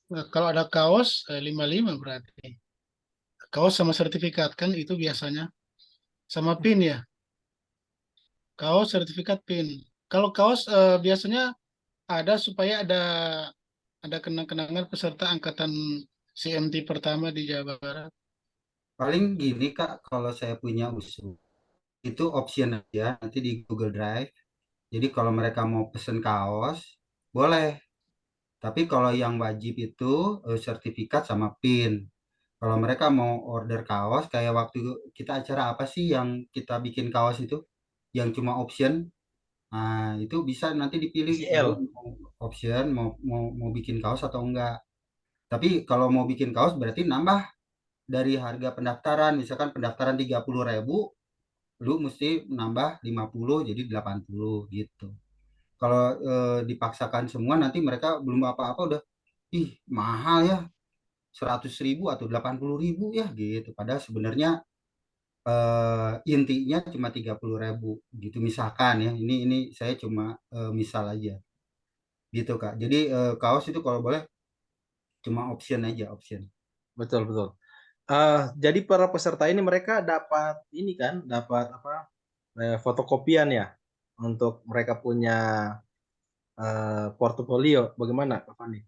Nah, kalau ada kaos 55 berarti. Kaos sama sertifikat kan itu biasanya. Sama PIN ya. Kaos, sertifikat, PIN. Kalau kaos biasanya ada supaya ada kenang-kenangan peserta angkatan CMT pertama di Jawa Barat. Paling gini Kak, kalau saya punya usul itu option aja nanti di Google Drive. Jadi kalau mereka mau pesen kaos boleh. Tapi kalau yang wajib itu sertifikat sama PIN. Kalau mereka mau order kaos kayak waktu kita acara apa sih yang kita bikin kaos itu yang cuma option. Nah, itu bisa nanti dipilih CL. mau option mau bikin kaos atau enggak. Tapi kalau mau bikin kaos berarti nambah dari harga pendaftaran. Misalkan pendaftaran 30.000, lu mesti nambah 50 jadi 80 gitu. Kalau dipaksakan semua nanti mereka belum apa-apa udah mahal ya 100.000 atau 80.000 ya gitu. Padahal sebenarnya intinya cuma 30.000 gitu misalkan ya. Ini saya cuma misal aja gitu Kak. Jadi kaos itu kalau boleh cuma option aja option. Betul. Jadi para peserta ini mereka dapat ini kan, dapat apa? Fotokopian ya untuk mereka punya portofolio. Bagaimana Kak Fandi?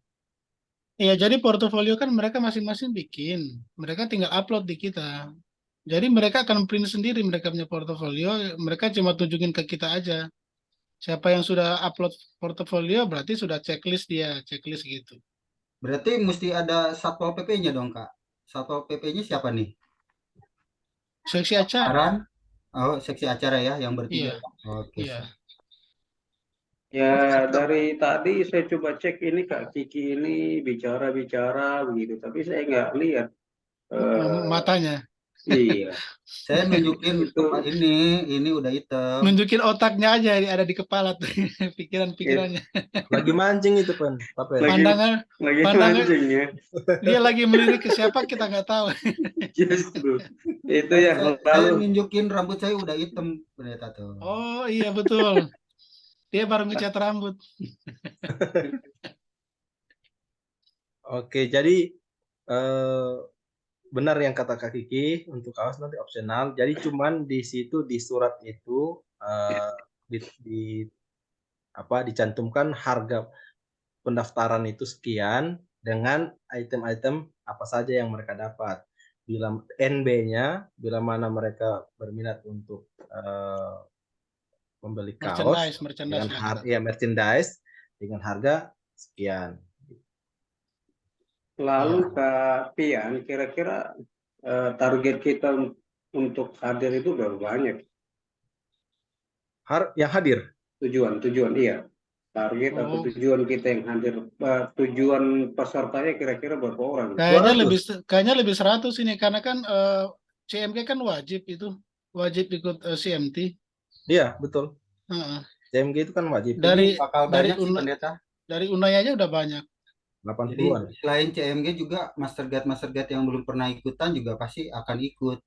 Iya, jadi portofolio kan mereka masing-masing bikin. Mereka tinggal upload di kita. Jadi mereka akan print sendiri mereka punya portofolio. Mereka cuma tunjukin ke kita aja. Siapa yang sudah upload portofolio berarti sudah checklist gitu. Berarti mesti ada Satpol PP-nya dong Kak. Satpol PP-nya siapa nih? Seksi acara. Oh, seksi acara ya yang bertiga. Iya. Oke. Iya. Ya dari tadi saya coba cek ini Kak Kiki ini bicara begitu, tapi saya nggak lihat Matanya. Iya. Saya nunjukin ini udah hitam. Nunjukin otaknya aja ada di kepala tuh pikiran-pikirannya. Lagi mancing itu kan, Pandangan mancing ya. Dia lagi melirik ke siapa kita nggak tahu. Justru itu ya. Saya nunjukin rambut saya udah hitam ternyata tuh. Oh iya betul. Dia baru ngecat rambut. Oke, jadi benar yang kata Kak Kiki, untuk kaos nanti opsional. Jadi cuman di situ di surat itu dicantumkan harga pendaftaran itu sekian dengan item-item apa saja yang mereka dapat. Bila NB-nya, bila mana mereka berminat untuk membeli kaos dengan merchandise dengan harga sekian. Lalu Kak Pian, kira-kira target kita untuk hadir itu berapa banyak? Yang hadir? Tujuan iya. Target atau tujuan kita yang hadir, tujuan pesertanya kira-kira berapa orang? Kayaknya lebih 100 ini karena kan CMK kan wajib ikut CMT. Iya betul. CMG itu kan wajib. Dari Unai aja udah banyak. 80-an. Jadi selain CMG juga master guide yang belum pernah ikutan juga pasti akan ikut.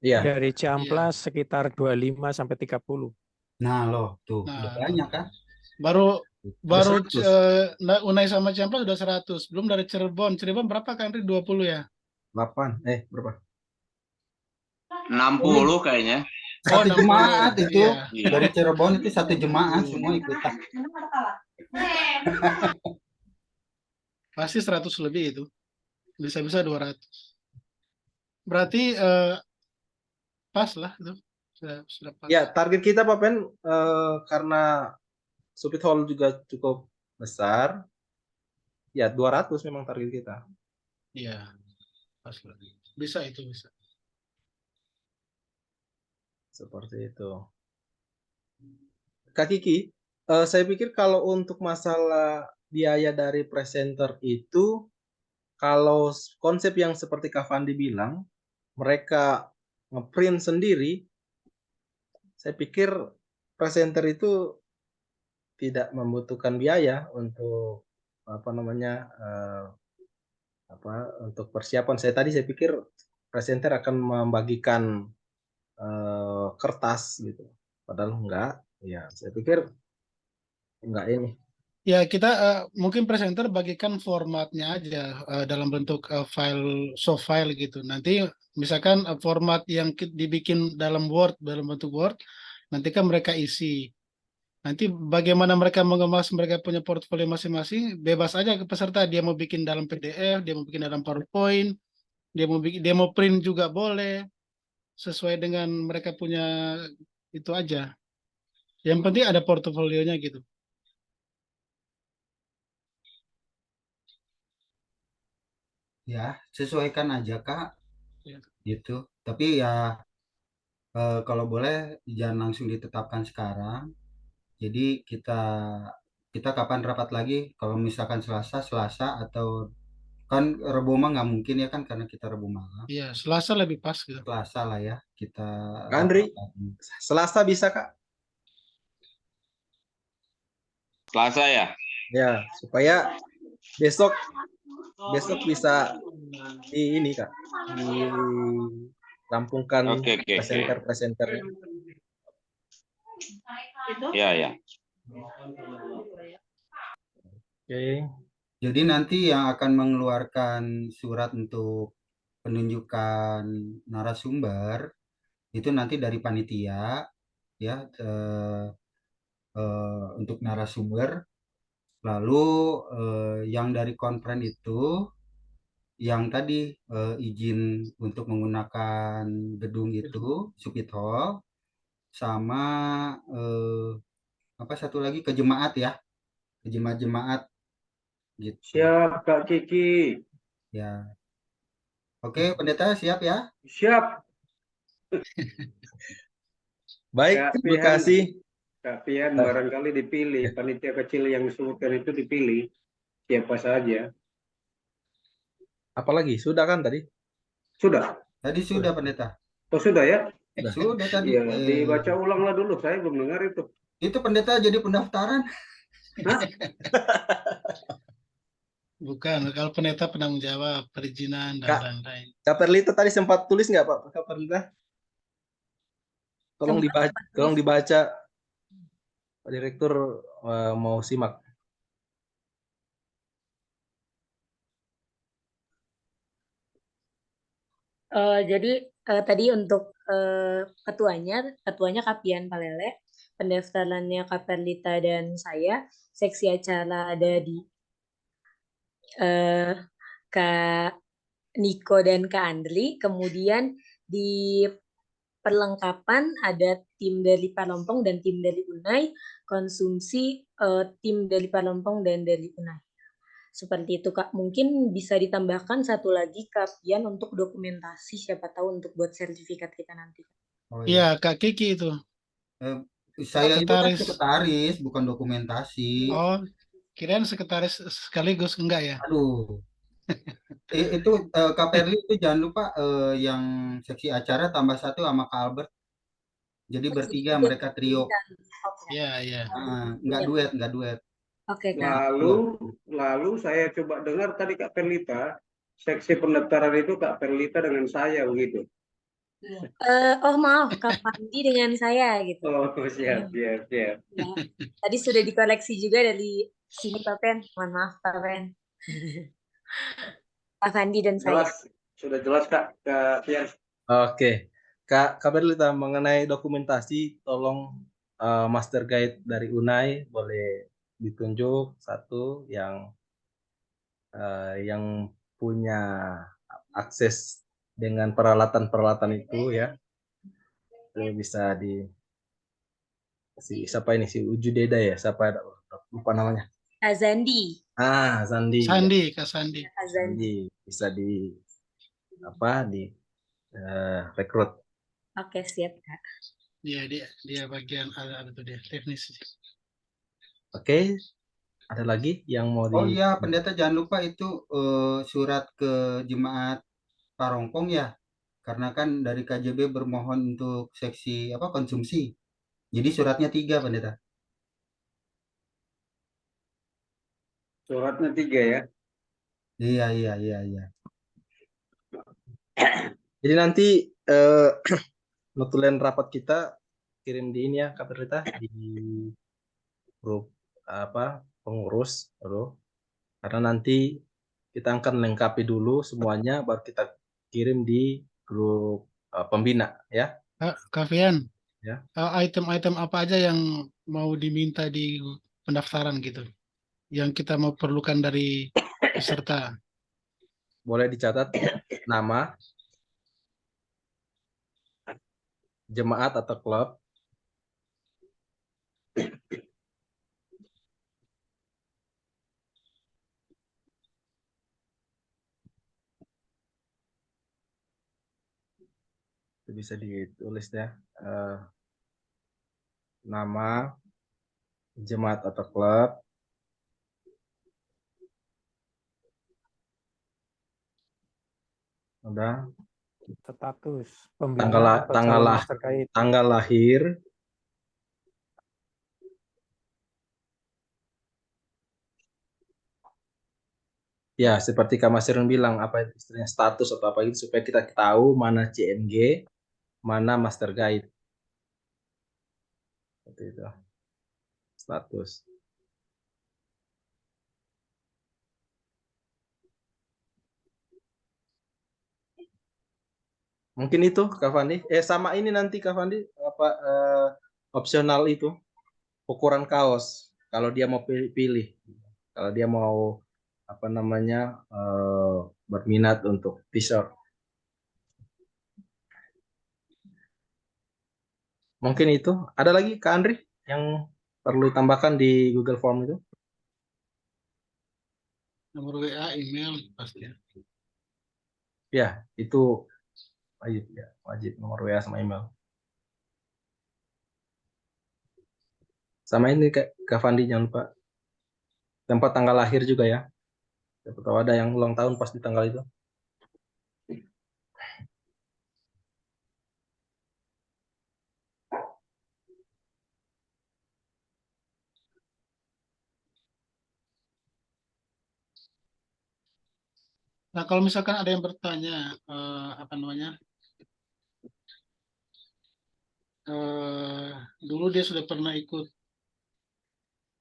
Iya. Dari Ciamplas sekitar 25 sampai 30. Nah loh tuh udah banyak kan. Baru Unai sama Ciamplas udah 100. Belum dari Cirebon. Cirebon berapa kan? 20 ya? 8. Berapa? 60 kayaknya. Satu jemaat itu iya. Dari Cirebon itu satu jemaat semua ikutan. Pasti 100 lebih itu. Bisa-bisa 200. Berarti pas lah itu. sudah pas. Ya, target kita Pak Pen karena Supit Hall juga cukup besar, ya 200 memang target kita. Iya, pas lagi. Bisa itu bisa. Seperti itu. Kak Kiki, saya pikir kalau untuk masalah biaya dari presenter itu, kalau konsep yang seperti Kak Fandi bilang, mereka ngeprint sendiri, saya pikir presenter itu tidak membutuhkan biaya untuk apa namanya untuk persiapan. Saya pikir presenter akan membagikan kertas gitu, padahal enggak. Ya, saya pikir enggak ini. Ya, kita mungkin presenter bagikan formatnya aja dalam bentuk file, soft file gitu. Nanti misalkan format yang dibikin dalam Word, dalam bentuk Word, nanti kan mereka isi. Nanti bagaimana mereka mengemas mereka punya portfolio masing-masing, bebas aja ke peserta. Dia mau bikin dalam PDF, dia mau bikin dalam PowerPoint, dia mau print juga boleh, sesuai dengan mereka punya itu aja. Yang penting ada portofolionya gitu. Ya, sesuaikan aja Kak, Ya. gitu. Tapi ya kalau boleh jangan langsung ditetapkan sekarang. Jadi kita kapan rapat lagi? Kalau misalkan Selasa, Selasa atau kan Rebo mah nggak mungkin ya kan karena kita Rebo malam. Iya, Selasa lebih pas gitu. Selasa lah ya kita Kak Andri, rapat lagi. Selasa bisa Kak? Selasa ya. Ya, supaya besok bisa di ini Kak, dirampungkan Oke. presenter-presenternya. Ya. Oke. Jadi nanti yang akan mengeluarkan surat untuk penunjukan narasumber itu nanti dari panitia ya untuk narasumber. Lalu yang dari konferen itu yang tadi izin untuk menggunakan gedung itu Supit Hall sama apa satu lagi ke jemaat ya, ke jemaat-jemaat gitu. Siap, Kak Kiki. Ya. Oke, pendeta siap ya? Siap, Baik, Kak terima Pian. kasih. Kak Pian barangkali dipilih, panitia kecil yang disebutkan itu dipilih. Siapa saja. Apalagi sudah kan tadi? Sudah. Tadi sudah pendeta. Oh, sudah ya? Sudah tadi. Iya, dibaca ulanglah dulu. Saya belum dengar itu. Itu pendeta jadi pendaftaran. Hah? Bukan, kalau pendeta penanggung jawab, perizinan, dan Kak, lain-lain. Kak Perlita tadi sempat tulis nggak Pak? Kak Perlita? Tolong dibaca. Pak Direktur mau simak. Jadi tadi untuk ketuanya Kapian Palele, pendaftarannya Kaperlita dan saya, seksi acara ada di Kak Niko dan Kak Andri, kemudian di perlengkapan ada tim dari Palompong dan tim dari Unai, konsumsi tim dari Palompong dan dari Unai. Seperti itu Kak. Mungkin bisa ditambahkan satu lagi Kapian untuk dokumentasi, siapa tahu untuk buat sertifikat kita nanti. Oh Iya, iya. Kak Kiki itu. Saya itu kan Sekretaris. sekretaris, bukan dokumentasi. Oh, kirain sekretaris sekaligus enggak ya? Aduh. Itu Kak Perli itu jangan lupa yang seksi acara tambah satu sama Kak Albert. Jadi bertiga mereka trio. Iya. Nggak duet. Oke Kak. Lalu saya coba dengar tadi Kak Perlita, seksi pendaftaran itu Kak Perlita dengan saya begitu. Oh maaf, Kak Fandi dengan saya gitu. Oh, siap. Ya. Tadi sudah dikoleksi juga dari sini Pak Pen. Mohon maaf Pak Pen. Kak Fandi dan saya. Sudah jelas Kak Pian. Oke. Kak Perlita mengenai dokumentasi, tolong master guide dari Unai boleh ditunjuk satu yang punya akses dengan peralatan-peralatan itu ya. bisa di siapa ini si Uju Deda ya, siapa ada lupa namanya. Azandi. Sandi. Sandi, Kak Sandi. Sandi bisa di rekrut. Oke, siap, Kak. Dia bagian ada tuh dia teknis. Oke, ada lagi yang mau Oh iya, pendeta jangan lupa itu surat ke jemaat Parongpong ya, karena kan dari KJB bermohon untuk seksi konsumsi. Jadi suratnya 3 pendeta. Suratnya 3 ya. Iya. Jadi nanti notulen rapat kita kirim di ini ya, Kak Pendeta, di grup pengurus, karena nanti kita akan lengkapi dulu semuanya, baru kita kirim di grup pembina ya. Kak Fian, Ya. item-item apa aja yang mau diminta di pendaftaran gitu, yang kita mau perlukan dari peserta? Boleh dicatat nama, jemaat atau klub, itu bisa ditulis ya, nama, jemaat atau klub, udah, Status pembina atau calon master guide. tanggal lahir, ya seperti Kak Masirun bilang, apa istilahnya status atau apa gitu, supaya kita tahu mana CMG, mana master guide. Seperti itu. Status. Mungkin itu Kak Fandi. Sama ini nanti Kak Fandi opsional itu ukuran kaos. Kalau dia mau pilih. Kalau dia mau berminat untuk t-shirt. Mungkin itu. Ada lagi Kak Andri yang perlu ditambahkan di Google Form itu? Nomor WA, email pasti ya. Ya, itu wajib ya, nomor WA sama email. Sama ini Kak Fandi, jangan lupa tempat tanggal lahir juga ya. Siapa tahu ada yang ulang tahun pas di tanggal itu. Nah, kalau misalkan ada yang bertanya, dulu dia sudah pernah ikut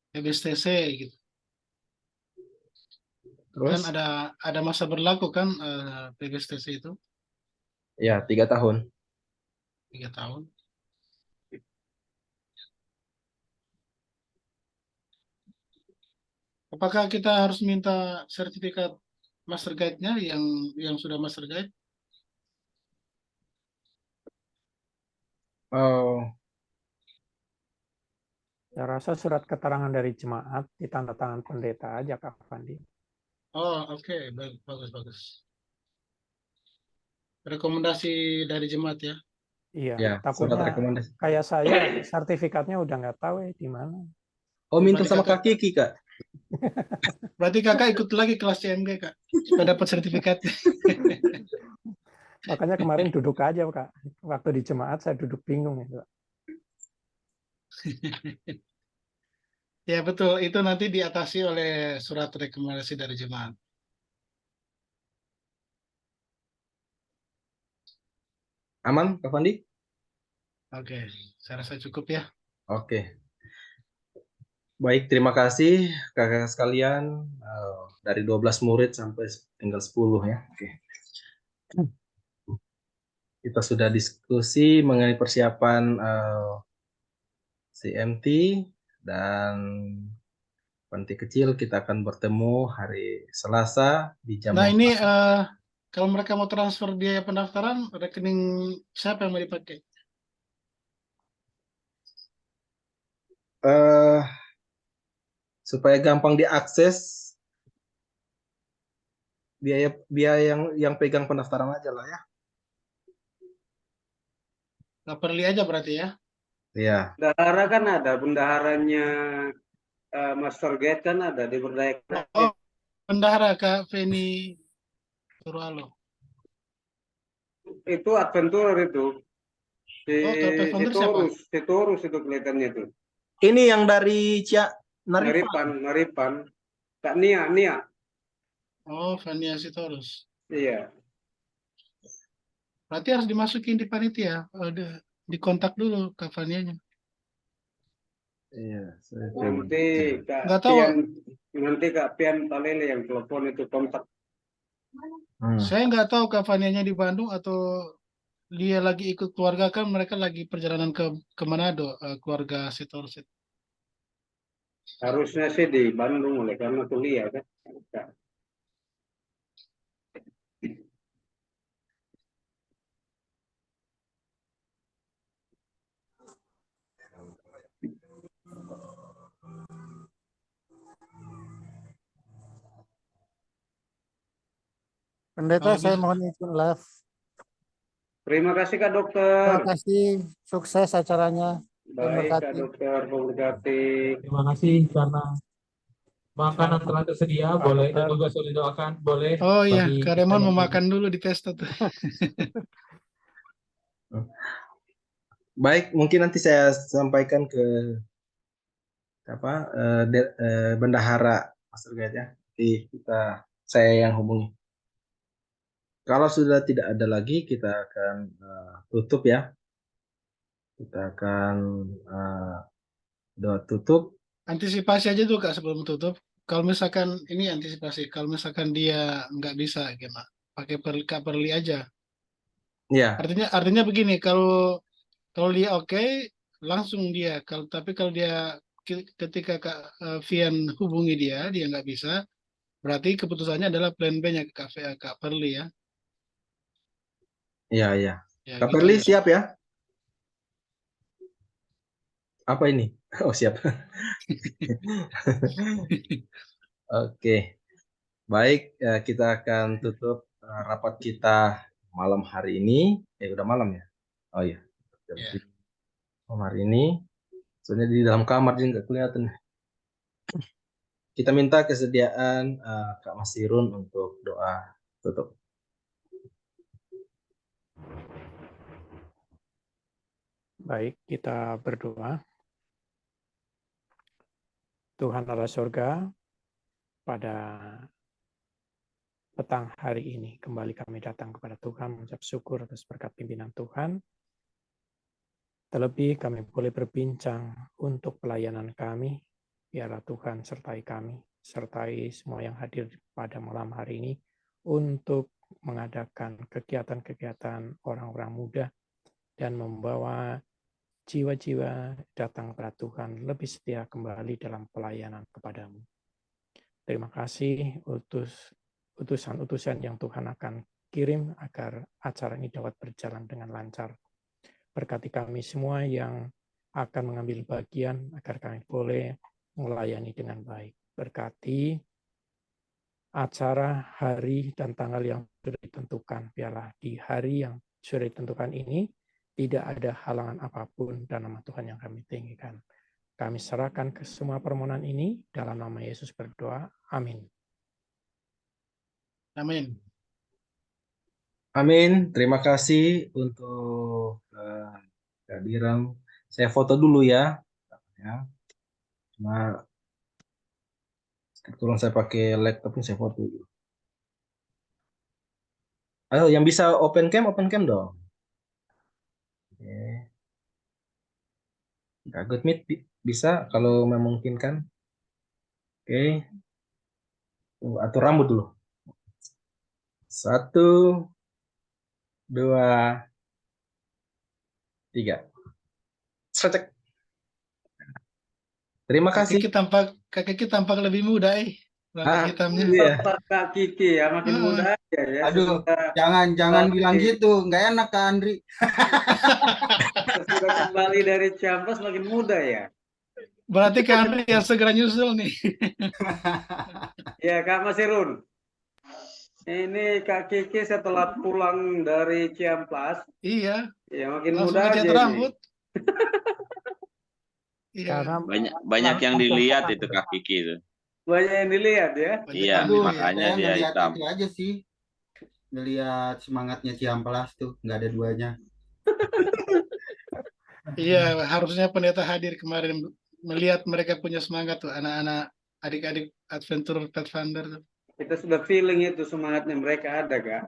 PBSTC gitu. Terus? Kan ada masa berlaku kan PBSTC itu? Ya, 3 tahun. 3 tahun. Apakah kita harus minta sertifikat master guide-nya yang sudah master guide? Oh, Saya rasa surat keterangan dari jemaat ditanda tangan pendeta aja Kak Fandi. Oh, oke. Bagus. Rekomendasi dari jemaat ya? Iya, ya, surat takutnya rekomendasi. kayak saya sertifikatnya udah nggak tahu di mana. Oh, minta Berarti sama Kak Kiki, Kak. Berarti kakak ikut lagi kelas CMG, Kak, supaya dapat sertifikat. Makanya kemarin duduk aja Kak. Waktu di jemaat saya duduk bingung ya. Ya betul, itu nanti diatasi oleh surat rekomendasi dari jemaat. Aman, Kak Fandi? Oke, saya rasa cukup ya. Oke. Baik, terima kasih kakak sekalian. Dari 12 murid sampai tinggal 10 ya. Oke. Kita sudah diskusi mengenai persiapan CMT dan panti kecil. Kita akan bertemu hari Selasa di jam Nah yang ini sama. kalau mereka mau transfer biaya pendaftaran, rekening siapa yang mau dipakai? eh supaya gampang diakses, biaya yang pegang pendaftaran aja lah ya. Nggak perlu aja berarti ya. Iya. Bendahara kan ada, bendaharanya Master Gate kan ada di Berdaya. Oh, bendahara Kak Feni Suralo. Itu adventurer itu. Oh, kalau Pevonder siapa? Si Torus itu kelihatannya tuh. Ini yang dari Naripan. Naripan. Kak Nia. Oh, Fania Sitorus. Iya. Berarti harus dimasukin di panitia. Dikontak dulu Kak Fanianya. Iya. Nggak tahu. Nanti Kak Pian Talele yang telepon itu kontak. Saya nggak tahu Kak Fanianya di Bandung atau dia lagi ikut keluarga, kan mereka lagi perjalanan ke Manado, keluarga Sitorus. Harusnya sih di Bandung oleh karena kuliah kan. Pendeta, saya mohon izin live. Terima kasih Kak Dokter. Terima kasih, sukses acaranya. Baik Kak Dokter, memberkati. Terima kasih karena makanan telah tersedia, boleh dan juga sudah didoakan, boleh. Oh iya, Kak Raymond mau makan dulu di pesta tuh. Baik, mungkin nanti saya sampaikan ke bendahara Master Guide ya. Saya yang hubungi. Kalau sudah tidak ada lagi, kita akan tutup ya. Kita akan doa tutup. Antisipasi aja tuh Kak sebelum tutup. Kalau misalkan ini antisipasi, kalau misalkan dia nggak bisa gimana? Pakai Kak Perli aja. Ya. Artinya begini, kalau dia oke, langsung dia. Tapi kalau dia ketika Kak Vian hubungi dia nggak bisa, berarti keputusannya adalah plan B-nya Kak Perli ya. Iya. Ya, Kak gitu Perli ya. siap ya? Apa ini? Oh siap. Oke. Baik, kita akan tutup rapat kita malam hari ini. Udah malam ya? Oh iya. Malam hari ini. Soalnya di dalam kamar jadi nggak kelihatan. Kita minta kesediaan Kak Masirun untuk doa tutup. Baik, kita berdoa. Tuhan Allah surga, pada petang hari ini kembali kami datang kepada Tuhan mengucap syukur atas berkat pimpinan Tuhan. Terlebih kami boleh berbincang untuk pelayanan kami. Biarlah Tuhan sertai kami, sertai semua yang hadir pada malam hari ini untuk mengadakan kegiatan-kegiatan orang-orang muda dan membawa jiwa-jiwa datang kepada Tuhan lebih setia kembali dalam pelayanan kepadamu. Terima kasih utusan-utusan yang Tuhan akan kirim agar acara ini dapat berjalan dengan lancar. Berkati kami semua yang akan mengambil bagian agar kami boleh melayani dengan baik. Berkati acara, hari, dan tanggal yang sudah ditentukan. Biarlah di hari yang sudah ditentukan ini tidak ada halangan apapun dan nama Tuhan yang kami tinggikan. Kami serahkan ke semua permohonan ini dalam nama Yesus berdoa. Amin. Amin. Amin. Terima kasih untuk kehadiran. Saya foto dulu ya. Nah, kebetulan saya pakai laptop, saya foto dulu. Ayo, yang bisa open cam dong. Google Meet bisa kalau memungkinkan. Oke. Atur rambut dulu. 1, 2, 3. Cek. Terima kasih. Kakek kita tampak lebih muda rambut hitamnya. Iya. Kak Kiki ya makin muda aja ya. Aduh, jangan bilang gitu, nggak enak Kak Andri. Sudah kembali dari Ciamplas makin muda ya. Berarti kami yang segera nyusul nih. Ya Kak Masirun, ini Kak Kiki setelah pulang dari Ciamplas, Iya, ya makin langsung muda ngecat aja ini. rambut. Iya, Karena Banyak yang dilihat itu Kak Kiki itu. Banyak yang dilihat ya. banyak Iya, yang Aduh, dilihat. makanya saya dia ngelihat hitam. itu aja sih. Ngelihat semangatnya Ciamplas tuh, nggak ada duanya. Iya, harusnya pendeta hadir kemarin melihat mereka punya semangat tuh anak-anak adik-adik Adventure Pathfinder tuh. Kita sudah feeling itu semangatnya mereka ada Kak.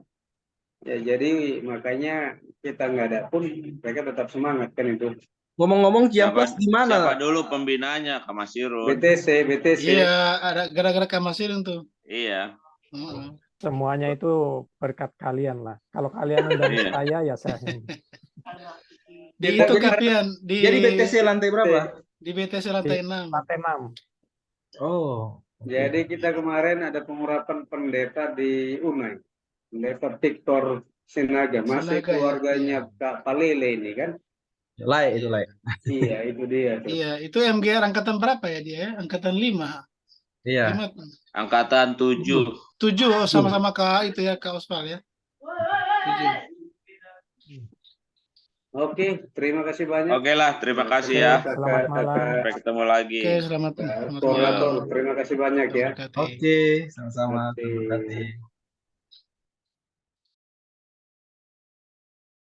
Ya jadi makanya kita nggak ada pun mereka tetap semangat kan itu. Ngomong-ngomong Siapa, Ciamplas di mana? siapa dulu pembinanya Kak Masirun? BTC. Iya, ada gara-gara Kamasirin tuh. Iya. Heeh. semuanya itu berkat kalian lah. Kalau kalian undang Iya. saya, ya saya ini. Di Kita itu jadi- Kapian, di Jadi BTC lantai berapa? di BTC lantai 6. Lantai 6. Oh. Jadi kita kemarin ada pengurapan pendeta di Unai. Pendeta Victor Sinaga, masih Sinaga, ya, keluarganya Kak Palele ini kan. Lai itu Lai. Iya, itu dia tuh. Iya, itu MGR angkatan berapa ya dia? Angkatan 5. Iya. 5. Angkatan 7. 7 oh, sama-sama Kak itu ya, Kak Ospal ya. 7. Oke, terima kasih banyak. Oke lah, terima kasih ya. Selamat malam. Sampai ketemu lagi. Oke, selamat Koordinator, malam. terima kasih banyak ya. Terima kasih. Oke, sama-sama. Oke. Terima kasih.